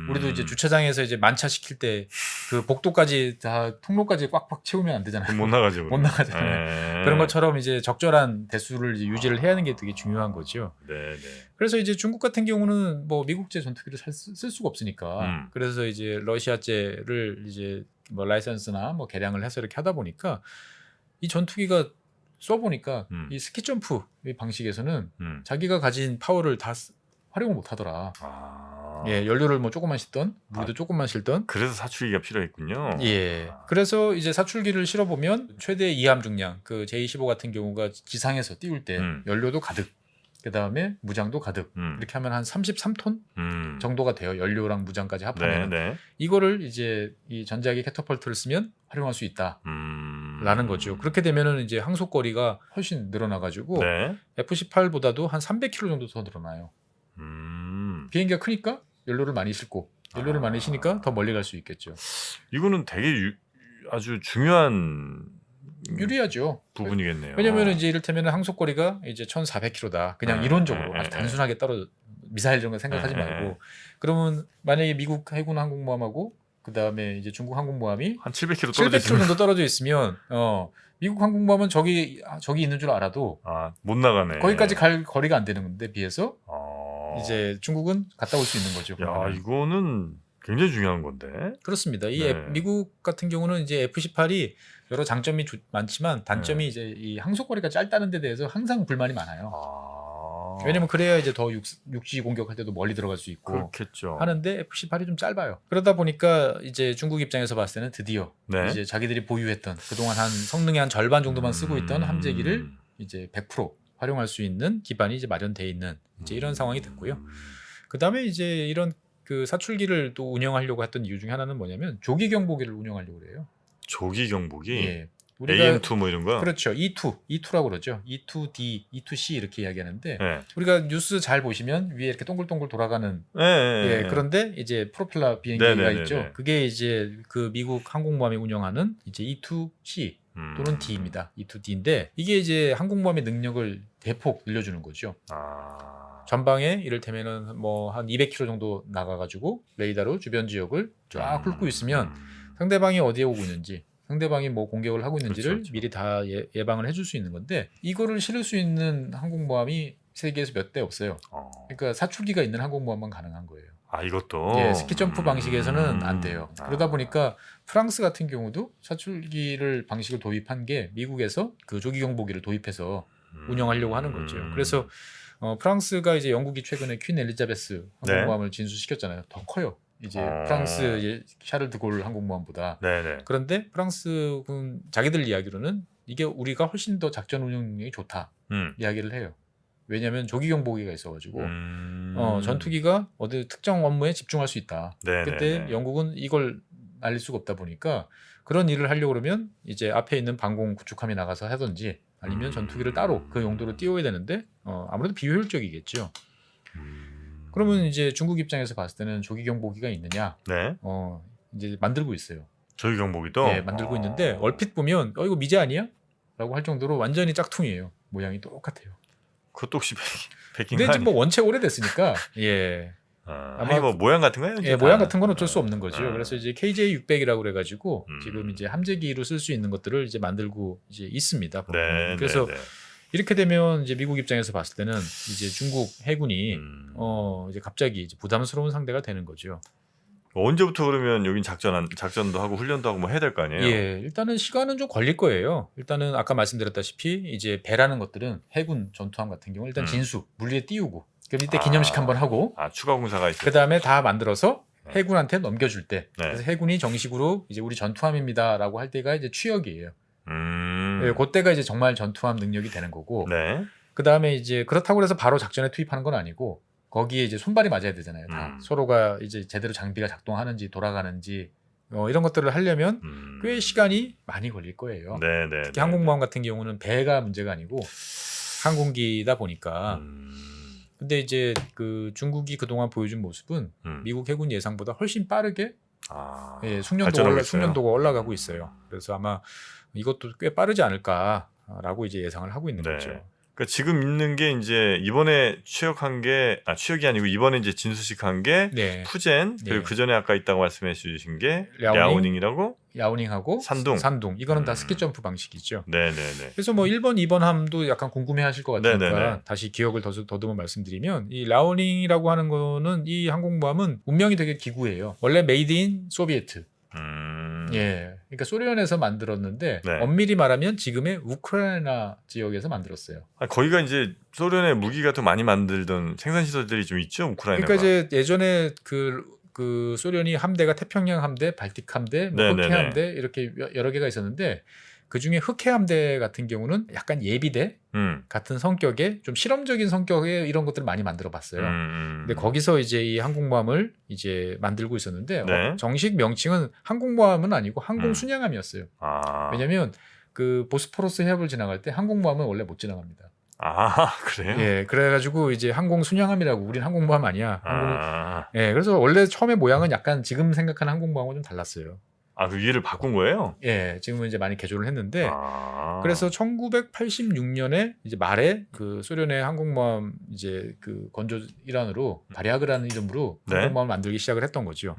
S1: 우리도 이제 주차장에서 이제 만차 시킬 때 그 복도까지 다 통로까지 꽉꽉 채우면 안 되잖아요.
S2: 못 나가죠.
S1: 못 나가잖아요. 그런 것처럼 이제 적절한 대수를 이제 유지를 해야 하는 게 되게 중요한 거죠.
S2: 네네.
S1: 그래서 이제 중국 같은 경우는 뭐 미국제 전투기를 쓸 수가 없으니까 그래서 이제 러시아제를 이제 뭐 라이선스나 뭐 개량을 해서 이렇게 하다 보니까 이 전투기가 써보니까 이 스키 점프 방식에서는 자기가 가진 파워를 다 활용을 못 하더라. 예, 연료를 뭐 조금만 싣던 무기도 조금만 실던.
S2: 그래서 사출기가 필요했군요.
S1: 예. 그래서 이제 사출기를 실어보면 최대 이함 중량 그 J-15 같은 경우가 지상에서 띄울 때 연료도 가득. 그 다음에 무장도 가득 이렇게 하면 한 33톤 정도가 돼요. 연료랑 무장까지 합하면 이거를 이제 이 전자기 캐터펄트를 쓰면 활용할 수 있다라는 거죠. 그렇게 되면은 이제 항속거리가 훨씬 늘어나가지고 F-18보다도 한 300km 정도 더 늘어나요. 비행기가 크니까 연료를 많이 싣고 연료를 많이 쉬니까 더 멀리 갈 수 있겠죠.
S2: 이거는 되게 아주 중요한
S1: 유리하죠.
S2: 부분이겠네요.
S1: 왜냐하면 이제 이를테면 항속거리가 이제 1,400km다. 그냥 이론적으로 아주 단순하게 미사일 이런 거 생각하지 말고 그러면 만약에 미국 해군 항공모함하고 그 다음에 이제 중국 항공모함이
S2: 한 700km
S1: 700km 정도 떨어져 있으면 미국 항공모함은 저기 있는 줄 알아도
S2: 못 나가네.
S1: 거기까지 갈 거리가 안 되는 건데 비해서 이제 중국은 갔다 올 수 있는 거죠.
S2: 야, 이거는 굉장히 중요한 건데.
S1: 그렇습니다. 미국 같은 경우는 이제 F-18이 여러 장점이 많지만 단점이 이제 이 항속거리가 짧다는 데 대해서 항상 불만이 많아요. 왜냐면 그래야 이제 더 육지 공격할 때도 멀리 들어갈 수 있고
S2: 그렇겠죠.
S1: 하는데 F-18이 좀 짧아요. 그러다 보니까 이제 중국 입장에서 봤을 때는 드디어 이제 자기들이 보유했던 그동안 한 성능의 한 절반 정도만 쓰고 있던 함재기를 이제 100% 활용할 수 있는 기반이 이제 마련돼 있는 이제 이런 상황이 됐고요. 그다음에 이제 이런 그 사출기를 또 운영하려고 했던 이유 중에 하나는 뭐냐면 조기 경보기를 운영하려고 그래요.
S2: 조기 경보기?
S1: 예.
S2: AM2 뭐 이런 거?
S1: 그렇죠. E2라고 그러죠. E2D, E2C 이렇게 이야기하는데 우리가 뉴스 잘 보시면 위에 이렇게 동글동글 돌아가는 그런데 이제 프로펠러 비행기가 있죠. 그게 이제 그 미국 항공모함이 운영하는 이제 E2C 또는 D입니다. E2D인데 이게 이제 항공모함의 능력을 대폭 늘려주는 거죠. 전방에 이를테면은 뭐 한 200km 정도 나가가지고 레이더로 주변 지역을 쫙 훑고 있으면 상대방이 어디에 오고 있는지, 상대방이 뭐 공격을 하고 있는지를 미리 다 예방을 해줄 수 있는 건데 이거를 실을 수 있는 항공모함이 세계에서 몇 대 없어요. 그러니까 사출기가 있는 항공모함만 가능한 거예요.
S2: 아 이것도
S1: 예, 스키 점프 방식에서는 안 돼요.
S2: 아.
S1: 그러다 보니까 프랑스 같은 경우도 사출기를 방식을 도입한 게 미국에서 그 조기 경보기를 도입해서 운영하려고 하는 거죠. 그래서 프랑스가 이제 영국이 최근에 퀸 엘리자베스 항공모함을 진수시켰잖아요. 더 커요. 이제 프랑스 이제 샤를 드골 항공모함보다.
S2: 네네.
S1: 그런데 프랑스군 자기들 이야기로는 이게 우리가 훨씬 더 작전 운영 능력이 좋다 이야기를 해요. 왜냐하면 조기 경보기가 있어가지고 전투기가 어디 특정 업무에 집중할 수 있다.
S2: 네네네.
S1: 그때 영국은 이걸 날릴 수가 없다 보니까 그런 일을 하려고 그러면 이제 앞에 있는 방공 구축함이 나가서 하든지 아니면 전투기를 따로 그 용도로 띄워야 되는데 아무래도 비효율적이겠죠. 그러면 이제 중국 입장에서 봤을 때는 조기 경보기가 있느냐?
S2: 네.
S1: 이제 만들고 있어요.
S2: 조기 경보기도
S1: 네, 만들고 있는데 얼핏 보면 이거 미제 아니야? 라고 할 정도로 완전히 짝퉁이에요. 모양이 똑같아요.
S2: 그것도 혹시 백인
S1: 근데 지금 뭐 원체 오래됐으니까 예.
S2: 아마 뭐 모양 같은 거예요?
S1: 예, 모양 같은 건 어쩔 수 없는 거죠. 그래서 이제 KJ600이라고 그래가지고 지금 이제 함재기로 쓸 수 있는 것들을 이제 만들고 이제 있습니다.
S2: 네,
S1: 그래서
S2: 네, 네.
S1: 이렇게 되면 이제 미국 입장에서 봤을 때는 이제 중국 해군이 이제 갑자기 이제 부담스러운 상대가 되는 거죠.
S2: 언제부터 그러면 여긴 작전도 하고 훈련도 하고 뭐 해야 될 거 아니에요?
S1: 예, 일단은 시간은 좀 걸릴 거예요. 일단은 아까 말씀드렸다시피 이제 배라는 것들은 해군 전투함 같은 경우 일단 진수 물리에 띄우고 그럼 이때 기념식 한번 하고
S2: 추가 공사가 있어요.
S1: 그 다음에 다 만들어서 해군한테 넘겨줄 때
S2: 네.
S1: 그래서 해군이 정식으로 이제 우리 전투함입니다라고 할 때가 이제 취역이에요.
S2: 네.
S1: 그때가 이제 정말 전투함 능력이 되는 거고
S2: 네.
S1: 그 다음에 이제 그렇다고 해서 바로 작전에 투입하는 건 아니고 거기에 이제 손발이 맞아야 되잖아요. 다 서로가 이제 제대로 장비가 작동하는지 돌아가는지 이런 것들을 하려면 꽤 시간이 많이 걸릴 거예요.
S2: 네, 네.
S1: 특히 항공모함 같은 경우는 배가 문제가 아니고 항공기다 보니까. 근데 이제 그 중국이 그동안 보여준 모습은 미국 해군 예상보다 훨씬 빠르게 예, 숙련도가 올라가고 있어요. 그래서 아마 이것도 꽤 빠르지 않을까라고 이제 예상을 하고 있는
S2: 네.
S1: 거죠.
S2: 그러니까 지금 있는 게 이제 이번에 취역한 게 취역이 아니고 이번에 이제 진수식한 게
S1: 네.
S2: 푸젠 그리고
S1: 네.
S2: 그 전에 아까 있다고 말씀해 주신 게
S1: 랴오닝.
S2: 랴오닝이라고
S1: 야오닝하고
S2: 산둥.
S1: 이거는 다 스키 점프 방식이죠.
S2: 네네네.
S1: 그래서 뭐 1번, 2번 함도 약간 궁금해하실 것 같으니까
S2: 네네네.
S1: 다시 기억을 더듬어 말씀드리면 이 라오닝이라고 하는 거는 이 항공모함은 운명이 되게 기구예요. 원래 메이드 인 소비에트. 예, 그러니까 소련에서 만들었는데
S2: 네.
S1: 엄밀히 말하면 지금의 우크라이나 지역에서 만들었어요.
S2: 거기가 이제 소련의 무기 같은 거 많이 만들던 생산 시설들이 좀 있죠, 우크라이나가.
S1: 그러니까 이제 예전에 그 소련이 함대가 태평양 함대, 발틱 함대, 뭐
S2: 네네네.
S1: 흑해 함대 이렇게 여러 개가 있었는데 그 중에 흑해 함대 같은 경우는 약간 예비대 같은 성격의 좀 실험적인 성격의 이런 것들을 많이 만들어봤어요. 근데 거기서 이제 이 항공모함을 이제 만들고 있었는데
S2: 네.
S1: 정식 명칭은 항공모함은 아니고 항공순양함이었어요. 왜냐하면 그 보스포러스 해협을 지나갈 때 항공모함은 원래 못 지나갑니다.
S2: 그래요?
S1: 예, 그래가지고 이제 항공순양함이라고 우린 항공모함 아니야. 예, 그래서 원래 처음에 모양은 약간 지금 생각하는 항공모함은 좀 달랐어요.
S2: 그 위를 바꾼 거예요?
S1: 예, 지금은 이제 많이 개조를 했는데 그래서 1986년에 이제 말에 그 소련의 항공모함 이제 그 건조 일환으로 발약이라는 이름으로
S2: 네.
S1: 항공모함을 만들기 시작을 했던 거죠.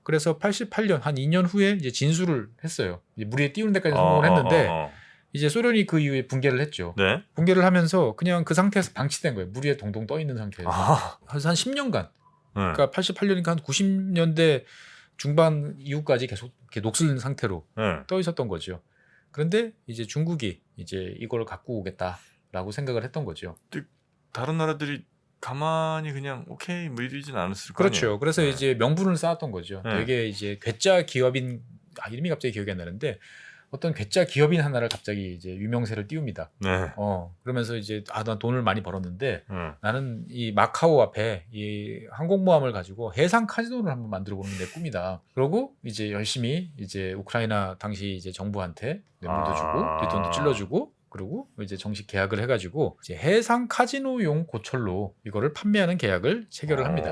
S1: 그래서 88년 한 2년 후에 이제 진수를 했어요. 이제 물에 띄우는 데까지 성공을 했는데 이제 소련이 그 이후에 붕괴를 했죠.
S2: 네.
S1: 붕괴를 하면서 그냥 그 상태에서 방치된 거예요. 물 위에 동동 떠 있는 상태에서. 그래서 한 10년간. 그러니까 88년이니까 한 90년대 중반 이후까지 계속 이렇게 녹슬는 상태로 떠 있었던 거죠. 그런데 이제 중국이 이제 이걸 갖고 오겠다라고 생각을 했던 거죠.
S2: 다른 나라들이 가만히 그냥 오케이 뭐 이러진 않았을 거예요.
S1: 그렇죠. 그래서 이제 명분을 쌓았던 거죠.
S2: 네.
S1: 되게 이제 괴짜 기업인 이름이 갑자기 기억이 안 나는데 어떤 괴짜 기업인 하나를 갑자기 이제 유명세를 띄웁니다.
S2: 네.
S1: 그러면서 이제 난 돈을 많이 벌었는데 나는 이 마카오 앞에 이 항공모함을 가지고 해상 카지노를 한번 만들어 보는 게 내 꿈이다. 그러고 이제 열심히 이제 우크라이나 당시 이제 정부한테 뇌물도 주고 뒷돈도 찔러주고 그리고 이제 정식 계약을 해가지고 이제 해상 카지노용 고철로 이거를 판매하는 계약을 체결을 합니다.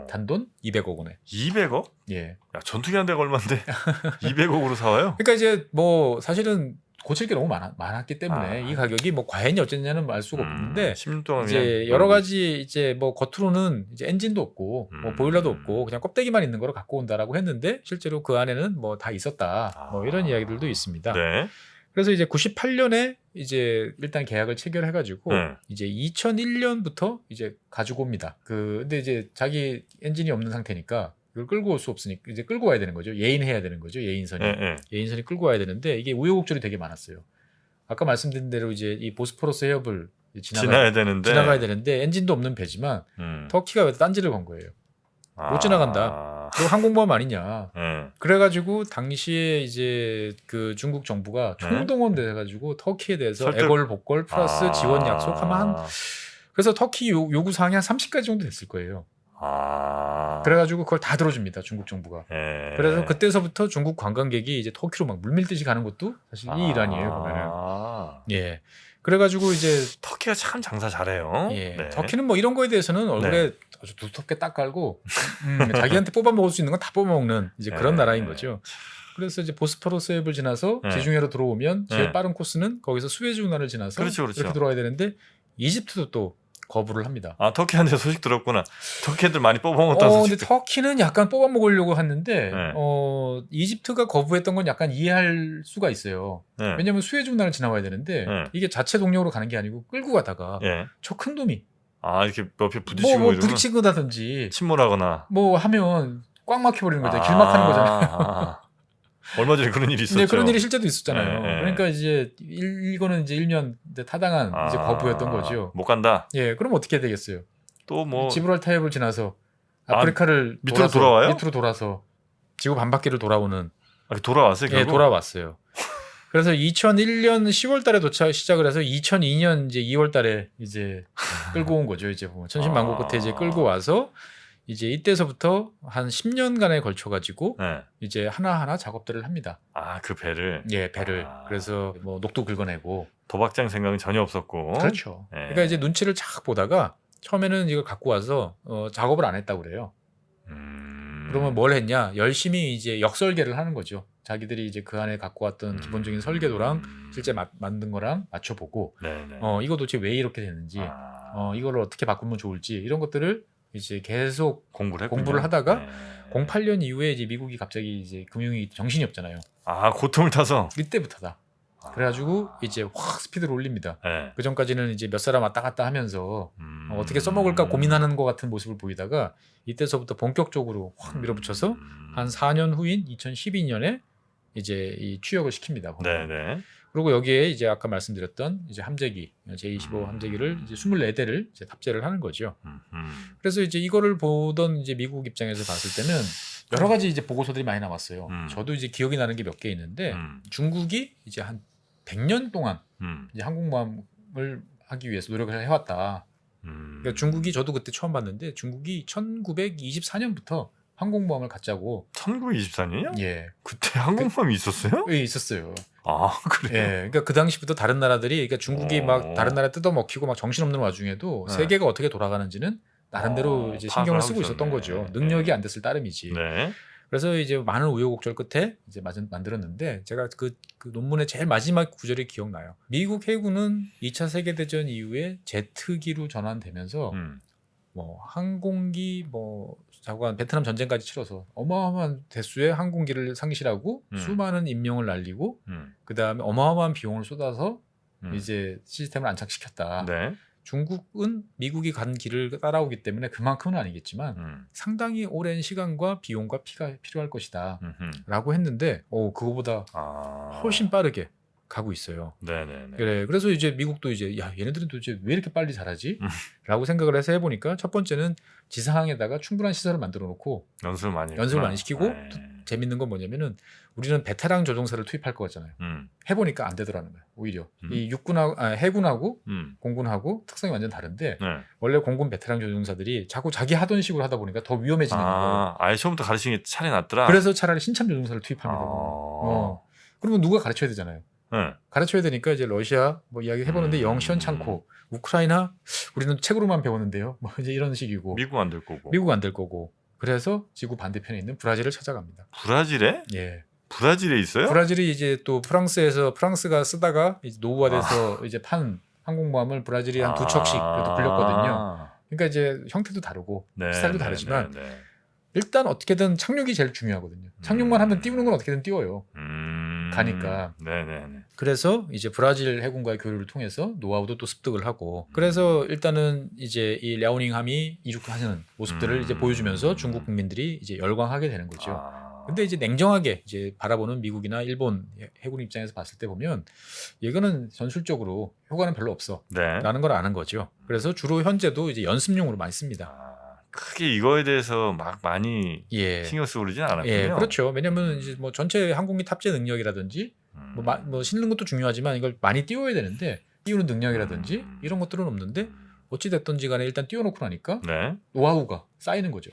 S1: 단돈 200억 원에.
S2: 200억?
S1: 예.
S2: 야, 전투기 한 대가 얼마인데 200억으로 사와요?
S1: 그러니까 이제 뭐 사실은 고칠 게 너무 많았기 때문에 이 가격이 뭐 과연이 어쨌냐는 알 수가 없는데
S2: 10년 동안
S1: 이제 여러 가지 이제 뭐 겉으로는 이제 엔진도 없고 뭐 보일러도 없고 그냥 껍데기만 있는 거를 갖고 온다라고 했는데 실제로 그 안에는 뭐 다 있었다. 뭐 이런 이야기들도 있습니다.
S2: 네.
S1: 그래서 이제 98년에 이제 일단 계약을 체결해가지고
S2: 네.
S1: 이제 2001년부터 이제 가지고 옵니다. 근데 이제 자기 엔진이 없는 상태니까 이걸 끌고 올 수 없으니까 이제 끌고 와야 되는 거죠. 예인해야 되는 거죠. 예인선이.
S2: 네.
S1: 예인선이 끌고 와야 되는데 이게 우여곡절이 되게 많았어요. 아까 말씀드린 대로 이제 이 보스포러스 해협을
S2: 지나야 되는데
S1: 지나가야 되는데 엔진도 없는 배지만 터키가 왜 딴지를 건 거예요. 못 지나간다. 그거 항공모함 아니냐.
S2: 네.
S1: 그래가지고 당시에 이제 그 중국 정부가 총동원 돼가지고 터키에 대해서
S2: 설득.
S1: 애걸 복걸 플러스 지원 약속하면 한 그래서 터키 요구 사항이 한 30가지 정도 됐을 거예요. 그래가지고 그걸 다 들어줍니다 중국 정부가.
S2: 네.
S1: 그래서 그때서부터 중국 관광객이 이제 터키로 막 물밀듯이 가는 것도 사실 이 일환이에요 보면은. 예. 그래가지고 이제
S2: 터키가 참 장사 잘해요.
S1: 예.
S2: 네.
S1: 터키는 뭐 이런 거에 대해서는 얼굴에 아주 두텁게 딱 깔고 자기한테 뽑아 먹을 수 있는 건 다 뽑아 먹는 이제 그런 나라인 거죠. 그래서 이제 보스포러스 해협을 지나서 지중해로 들어오면 제일 빠른 코스는 거기서 수에즈 운하를 지나서
S2: 그렇죠.
S1: 이렇게 들어와야 되는데 이집트도 또 거부를 합니다.
S2: 터키한테 소식 들었구나. 터키 애들 많이 뽑아먹었다는 소식.
S1: 근데 터키는 약간 뽑아 먹으려고 했는데 이집트가 거부했던 건 약간 이해할 수가 있어요.
S2: 네.
S1: 왜냐하면 수에즈 운하를 지나와야 되는데 이게 자체 동력으로 가는 게 아니고 끌고 가다가 저 큰 놈이
S2: 이렇게 옆에 부딪히고
S1: 뭐 부딪히거든지
S2: 침몰하거나
S1: 뭐 하면 꽉 막혀버리는 거죠. 길막하는 거잖아요.
S2: 얼마 전에 그런 일이 있었죠.
S1: 네, 그런 일이 실제도 있었잖아요.
S2: 네.
S1: 그러니까 이제 이거는 이제 1년 타당한 이제 거부였던 거죠.
S2: 못 간다.
S1: 예, 그럼 어떻게 되겠어요?
S2: 또 뭐
S1: 지브랄타 해협을 지나서 아프리카를
S2: 밑으로 돌아와요?
S1: 밑으로 돌아서 지구 반바퀴를 돌아오는.
S2: 돌아왔어요. 결국?
S1: 예, 돌아왔어요. 그래서 2001년 10월달에 시작을 해서 2002년 이제 2월달에 이제 끌고 온 거죠. 이제 보면 천신만고 끝에 이제 끌고 와서 이제 이때서부터 한 10년간에 걸쳐 가지고 이제 하나하나 작업들을 합니다.
S2: 그 배를.
S1: 예, 배를. 그래서 뭐 녹도 긁어내고
S2: 도박장 생각은 전혀 없었고.
S1: 그렇죠. 그러니까 이제 눈치를 쫙 보다가 처음에는 이걸 갖고 와서 작업을 안 했다고 그래요. 그러면 뭘 했냐? 열심히 이제 역설계를 하는 거죠. 자기들이 이제 그 안에 갖고 왔던 기본적인 설계도랑 실제 만든 거랑 맞춰보고 이거 도대체 왜 이렇게 됐는지 이거를 어떻게 바꾸면 좋을지 이런 것들을 이제 계속 공부를 하다가 08년 이후에 이제 미국이 갑자기 이제 금융이 정신이 없잖아요.
S2: 고통을 타서
S1: 이때부터다. 그래가지고 이제 확 스피드를 올립니다. 그 전까지는 이제 몇 사람 왔다 갔다 하면서 어떻게 써먹을까 고민하는 것 같은 모습을 보이다가 이때서부터 본격적으로 확 밀어붙여서 한 4년 후인 2012년에 이제 이 취역을 시킵니다. 그리고 여기에 이제 아까 말씀드렸던 이제 함재기 J-25 함재기를 이제 24대를 이제 탑재를 하는 거죠. 그래서 이제 이거를 보던 이제 미국 입장에서 봤을 때는 여러 가지 이제 보고서들이 많이 나왔어요. 저도 이제 기억이 나는 게 몇 개 있는데 중국이 이제 한 100년 동안 이제 항공모함을 하기 위해서 노력을 해왔다. 그러니까 중국이 저도 그때 처음 봤는데 중국이 1924년부터 항공모함을 갖자고.
S2: 1924년이요?
S1: 예.
S2: 그때 항공모함이 있었어요?
S1: 예, 있었어요.
S2: 그래요?
S1: 예. 그러니까 그 당시부터 다른 나라들이 그러니까 중국이 막 다른 나라 뜯어먹히고 막 정신없는 와중에도 세계가 어떻게 돌아가는지는 나름대로 이제 신경을 쓰고 있었던 거죠. 능력이 안 됐을 따름이지. 그래서 이제 많은 우여곡절 끝에 이제 만들었는데 제가 그 논문의 제일 마지막 구절이 기억나요. 미국 해군은 2차 세계대전 이후에 제트기로 전환되면서 뭐 항공기 뭐 자고한 베트남 전쟁까지 치러서 어마어마한 대수의 항공기를 상실하고 수많은 인명을 날리고 그다음에 어마어마한 비용을 쏟아서 이제 시스템을 안착시켰다. 중국은 미국이 간 길을 따라오기 때문에 그만큼은 아니겠지만 상당히 오랜 시간과 비용과 피가 필요할 것이다 라고 했는데 그거보다 훨씬 빠르게 가고 있어요. 그래, 그래서 이제 미국도 이제 야 얘네들은 도대체 왜 이렇게 빨리 잘하지? 라고 생각을 해서 해보니까 첫 번째는 지상항에다가 충분한 시설을 만들어 놓고 연습을 많이 시키고 또 재밌는 건 뭐냐면은 우리는 베테랑 조종사를 투입할 것 같잖아요. 해보니까 안 되더라는 거예요. 오히려 이 해군하고 공군하고 특성이 완전 다른데 원래 공군 베테랑 조종사들이 자꾸 자기 하던 식으로 하다 보니까 더 위험해지는 거예요.
S2: 아예 처음부터 가르치는 게 차라리 낫더라.
S1: 그래서 차라리 신참 조종사를 투입합니다. 그러면 누가 가르쳐야 되잖아요. 가르쳐야 되니까 이제 러시아 뭐 이야기 해보는데 영 시원찮고 우크라이나 우리는 책으로만 배웠는데요. 뭐 이제 이런 식이고
S2: 미국 안 될 거고.
S1: 미국 안 될 거고. 그래서 지구 반대편에 있는 브라질을 찾아갑니다.
S2: 브라질에?
S1: 예.
S2: 브라질에 있어요?
S1: 브라질이 이제 또 프랑스가 쓰다가 이제 노후화돼서 이제 판 항공모함을 브라질이 한 2척씩 그래도 굴렸거든요. 그러니까 이제 형태도 다르고 스타일도 다르지만 일단 어떻게든 착륙이 제일 중요하거든요. 착륙만 하면 띄우는 건 어떻게든 띄워요. 가니까.
S2: 네네네.
S1: 그래서 이제 브라질 해군과의 교류를 통해서 노하우도 또 습득을 하고 그래서 일단은 이제 이 랴오닝함이 이륙하는 모습들을 이제 보여주면서 중국 국민들이 이제 열광하게 되는 거죠. 근데 이제 냉정하게 이제 바라보는 미국이나 일본 해군 입장에서 봤을 때 보면 이거는 전술적으로 효과는 별로 없어.
S2: 네.
S1: 라는 걸 아는 거죠. 그래서 주로 현재도 이제 연습용으로 많이 씁니다.
S2: 크게 이거에 대해서 막 많이
S1: 예.
S2: 신경 쓰고 그러진 않았군요.
S1: 예, 그렇죠. 왜냐하면 이제 뭐 전체 항공기 탑재 능력이라든지 뭐 싣는 것도 중요하지만 이걸 많이 띄워야 되는데 띄우는 능력이라든지 이런 것들은 없는데 어찌 됐든지 간에 일단 띄워놓고 나니까
S2: 네.
S1: 노하우가 쌓이는 거죠.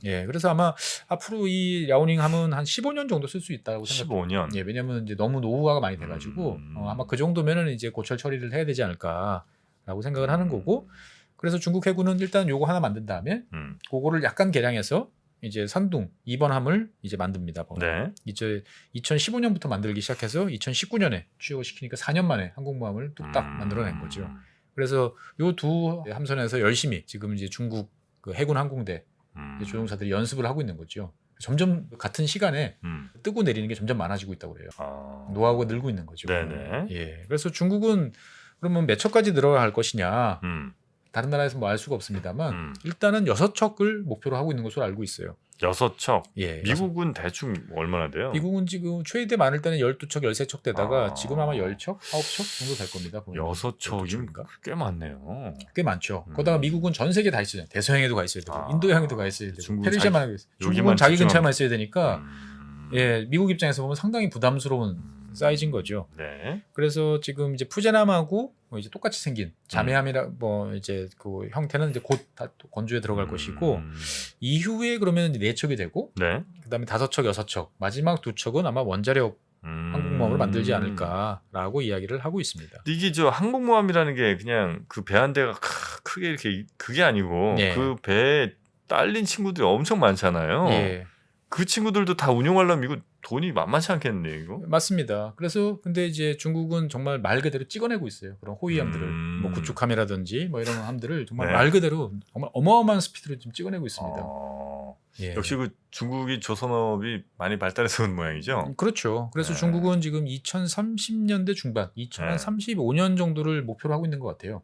S1: 예, 그래서 아마 앞으로 이 랴오닝함은 한 15년 정도 쓸 수 있다고 생각해요.
S2: 15년.
S1: 예, 왜냐하면 이제 너무 노후화가 많이 돼가지고 아마 그 정도면은 이제 고철 처리를 해야 되지 않을까라고 생각을 하는 거고. 그래서 중국 해군은 일단 요거 하나 만든 다음에 그거를 약간 개량해서 이제 산둥 2번 함을 이제 만듭니다.
S2: 네.
S1: 이제 2015년부터 만들기 시작해서 2019년에 취역을 시키니까 4년 만에 항공모함을 뚝딱 만들어낸 거죠. 그래서 요 두 함선에서 열심히 지금 이제 중국 그 해군 항공대 조종사들이 연습을 하고 있는 거죠. 점점 같은 시간에 뜨고 내리는 게 점점 많아지고 있다고 그래요. 노하우가 늘고 있는 거죠.
S2: 네네.
S1: 예. 그래서 중국은 그러면 몇 척까지 늘어갈 것이냐? 다른 나라에서 뭐 알 수가 없습니다만 일단은 6척을 목표로 하고 있는 것으로 알고 있어요.
S2: 6척.
S1: 예.
S2: 미국은 대충 얼마나 돼요?
S1: 미국은 지금 최대 많을 때는 12척, 13척 되다가 지금 아마 10척, 9척 정도 될 겁니다.
S2: 6척이면 꽤 많네요.
S1: 꽤 많죠. 거기다가 미국은 전 세계 다 있어요. 대서양에도 가 있어야 되고 인도양에도 가 있어야 되고 페르시아만 하고 있어요. 중국은 자기 근처에만 있어야 되니까 예, 미국 입장에서 보면 상당히 부담스러운 사이즈인 거죠.
S2: 네.
S1: 그래서 지금 이제 푸제남하고 뭐 이제 똑같이 생긴 자매함이라 뭐 이제 그 형태는 이제 곧 다 건조에 들어갈 것이고 이후에 그러면 4척이 되고
S2: 네.
S1: 그다음에 5척, 6척 마지막 2척은 아마 원자력 항공모함을 만들지 않을까라고 이야기를 하고 있습니다.
S2: 이게 저 항공모함이라는 게 그냥 그 배 한 대가 크게 이렇게 그게 아니고
S1: 예.
S2: 그 배에 딸린 친구들이 엄청 많잖아요.
S1: 예.
S2: 그 친구들도 다 운용하려면 이거 돈이 만만치 않겠네 이거.
S1: 맞습니다. 그래서 근데 이제 중국은 정말 말 그대로 찍어내고 있어요. 그런 호위함들을 뭐 구축함이라든지 뭐 이런 함들을 정말
S2: 네.
S1: 말 그대로 정말 어마어마한 스피드로 지금 찍어내고 있습니다. 예.
S2: 역시 그 중국이 조선업이 많이 발달해서 온 모양이죠.
S1: 그렇죠. 그래서
S2: 네.
S1: 중국은 지금 2030년대 중반, 2035년 정도를 목표로 하고 있는 것 같아요.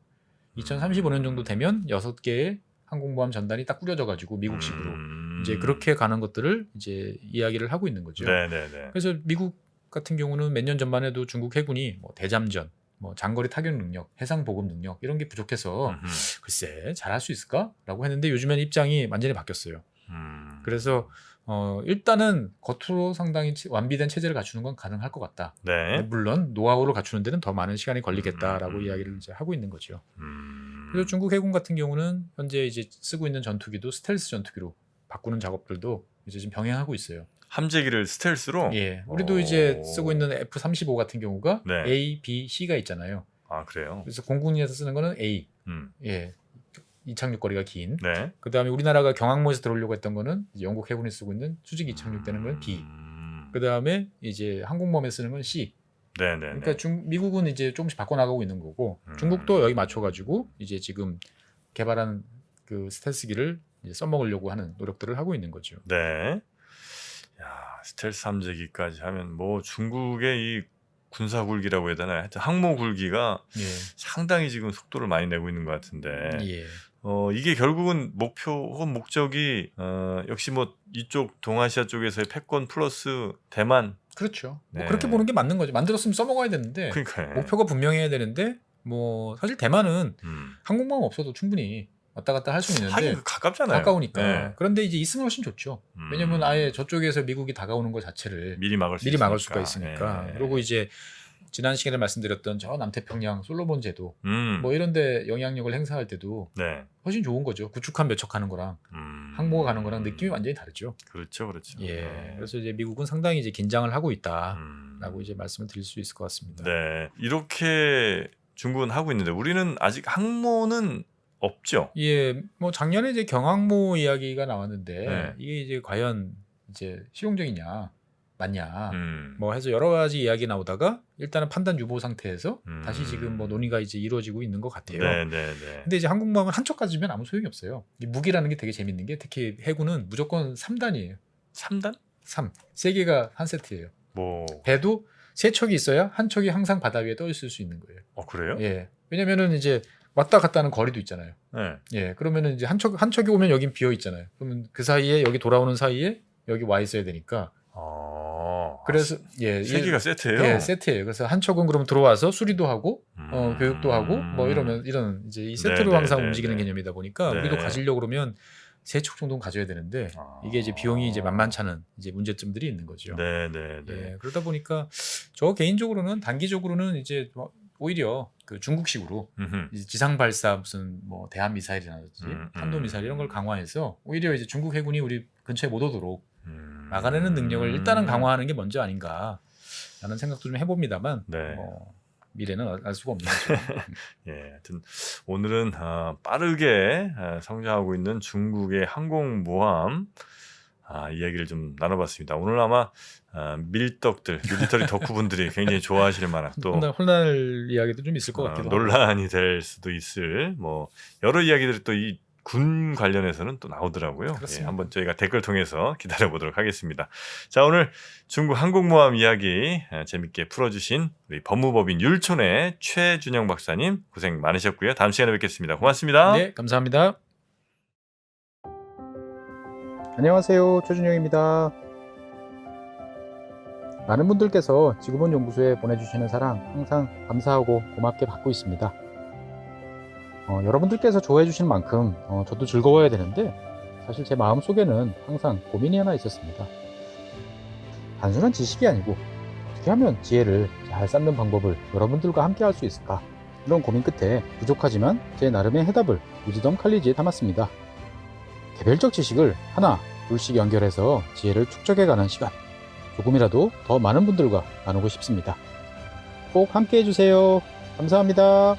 S1: 2035년 정도 되면 6개의 항공모함 전단이 딱 꾸려져 가지고 미국식으로 이제 그렇게 가는 것들을 이제 이야기를 하고 있는 거죠.
S2: 네네네.
S1: 그래서 미국 같은 경우는 몇 년 전만 해도 중국 해군이 뭐 대잠전, 뭐 장거리 타격 능력, 해상 보급 능력 이런 게 부족해서 글쎄 잘할 수 있을까라고 했는데 요즘엔 입장이 완전히 바뀌었어요. 그래서 일단은 겉으로 상당히 완비된 체제를 갖추는 건 가능할 것 같다.
S2: 네.
S1: 물론 노하우를 갖추는 데는 더 많은 시간이 걸리겠다라고 이야기를 이제 하고 있는 거죠. 그래서 중국 해군 같은 경우는 현재 이제 쓰고 있는 전투기도 스텔스 전투기로 바꾸는 작업들도 이제 지금 병행하고 있어요.
S2: 함재기를 스텔스로?
S1: 예, 우리도 이제 쓰고 있는 F-35 같은 경우가
S2: 네.
S1: A, B, C가 있잖아요.
S2: 아 그래요?
S1: 그래서 공군에서 쓰는 거는 A, 예, 이착륙 거리가 긴.
S2: 네.
S1: 그 다음에 우리나라가 경항모에서 들어오려고 했던 거는 이제 영국 해군이 쓰고 있는 수직 이착륙되는 건 B. 그 다음에 이제 항공모함에 쓰는 건 C.
S2: 네네.
S1: 그러니까 미국은 이제 조금씩 바꿔나가고 있는 거고 중국도 여기 맞춰가지고 이제 지금 개발한 그 스텔스기를 이제 써먹으려고 하는 노력들을 하고 있는 거죠.
S2: 네. 야 스텔스 함재기까지 하면 뭐 중국의 이 군사 굴기라고 해야 되나 하여튼 항모 굴기가
S1: 예.
S2: 상당히 지금 속도를 많이 내고 있는 것 같은데
S1: 예.
S2: 이게 결국은 목표 혹은 목적이 역시 뭐 이쪽 동아시아 쪽에서의 패권 플러스 대만.
S1: 그렇죠.
S2: 네.
S1: 뭐 그렇게 보는 게 맞는 거죠. 만들었으면 써먹어야 되는데
S2: 그러니까요.
S1: 목표가 분명해야 되는데 뭐 사실 대만은 항공모함 없어도 충분히 왔다 갔다 할 수 있는데
S2: 하긴 가깝잖아요.
S1: 가까우니까.
S2: 네.
S1: 그런데 이제 있으면 훨씬 좋죠. 왜냐면 아예 저쪽에서 미국이 다가오는 것 자체를
S2: 미리 막을
S1: 수가 있으니까.
S2: 네.
S1: 그리고 이제 지난 시간에 말씀드렸던 저 남태평양 솔로몬 제도
S2: 뭐
S1: 이런데 영향력을 행사할 때도
S2: 네.
S1: 훨씬 좋은 거죠. 구축함 몇 척 하는 거랑 항모가 가는 거랑 느낌이 완전히 다르죠.
S2: 그렇죠, 그렇죠.
S1: 예. 그래서 이제 미국은 상당히 이제 긴장을 하고 있다라고 이제 말씀을 드릴 수 있을 것 같습니다.
S2: 네, 이렇게 중국은 하고 있는데 우리는 아직 항모는 없죠.
S1: 예, 뭐 작년에 이제 경항모 이야기가 나왔는데
S2: 네.
S1: 이게 이제 과연 이제 실용적이냐, 맞냐,
S2: 뭐
S1: 해서 여러 가지 이야기 나오다가 일단은 판단 유보 상태에서 다시 지금 뭐 논의가 이제 이루어지고 있는 것 같아요.
S2: 네.
S1: 근데 이제 항공모함은 한 척 가지면 아무 소용이 없어요. 이 무기라는 게 되게 재밌는 게 특히 해군은 무조건 3단이에요.
S2: 3단?
S1: 3. 3개가 한 세트예요.
S2: 뭐
S1: 배도 세 척이 있어야 한 척이 항상 바다 위에 떠 있을 수 있는 거예요.
S2: 그래요?
S1: 예. 왜냐면은 이제 왔다 갔다 하는 거리도 있잖아요.
S2: 네.
S1: 예. 그러면은 이제 한 척이 오면 여긴 비어 있잖아요. 그러면 그 사이에 여기 돌아오는 사이에 여기 와 있어야 되니까. 그래서
S2: 세 개가 세트예요?
S1: 예, 세트예요. 그래서 한 척은 그럼 들어와서 수리도 하고 교육도 하고 뭐 이런 이제 이 세트로 항상 움직이는 개념이다 보니까 우리도 가지려고 그러면 세 척 정도는 가져야 되는데 이게 이제 비용이 이제 만만찮은 이제 문제점들이 있는 거죠. 예, 그러다 보니까 저 개인적으로는 단기적으로는 이제 오히려 그 중국식으로 이제 지상 발사 무슨 뭐 대한 미사일이라든지 탄도 미사일 이런 걸 강화해서 오히려 이제 중국 해군이 우리 근처에 못 오도록 막아내는 능력을 일단은 강화하는 게 먼저 아닌가라는 생각도 좀 해봅니다만 미래는 알 수가 없는 거죠.
S2: 예, 하여튼 오늘은 빠르게 성장하고 있는 중국의 항공모함 이야기를 좀 나눠봤습니다. 오늘 아마 밀리터리 덕후분들이 굉장히 좋아하실 만한 또
S1: 홀날 이야기도 좀 있을 것 같기도 하고
S2: 논란이 될 수도 있을 뭐 여러 이야기들이 또 이 군 관련해서는 또 나오더라고요. 예, 한번 저희가 댓글 통해서 기다려보도록 하겠습니다. 자, 오늘 중국 항공모함 이야기 재밌게 풀어주신 우리 법무법인 율촌의 최준영 박사님 고생 많으셨고요. 다음 시간에 뵙겠습니다. 고맙습니다.
S1: 네, 감사합니다.
S3: 안녕하세요, 최준영입니다. 많은 분들께서 지구본 연구소에 보내주시는 사랑 항상 감사하고 고맙게 받고 있습니다. 여러분들께서 좋아해 주시는 만큼 저도 즐거워야 되는데 사실 제 마음속에는 항상 고민이 하나 있었습니다. 단순한 지식이 아니고 어떻게 하면 지혜를 잘 쌓는 방법을 여러분들과 함께 할 수 있을까, 이런 고민 끝에 부족하지만 제 나름의 해답을 위즈덤 칼리지에 담았습니다. 개별적 지식을 하나 둘씩 연결해서 지혜를 축적해가는 시간, 조금이라도 더 많은 분들과 나누고 싶습니다. 꼭 함께 해주세요. 감사합니다.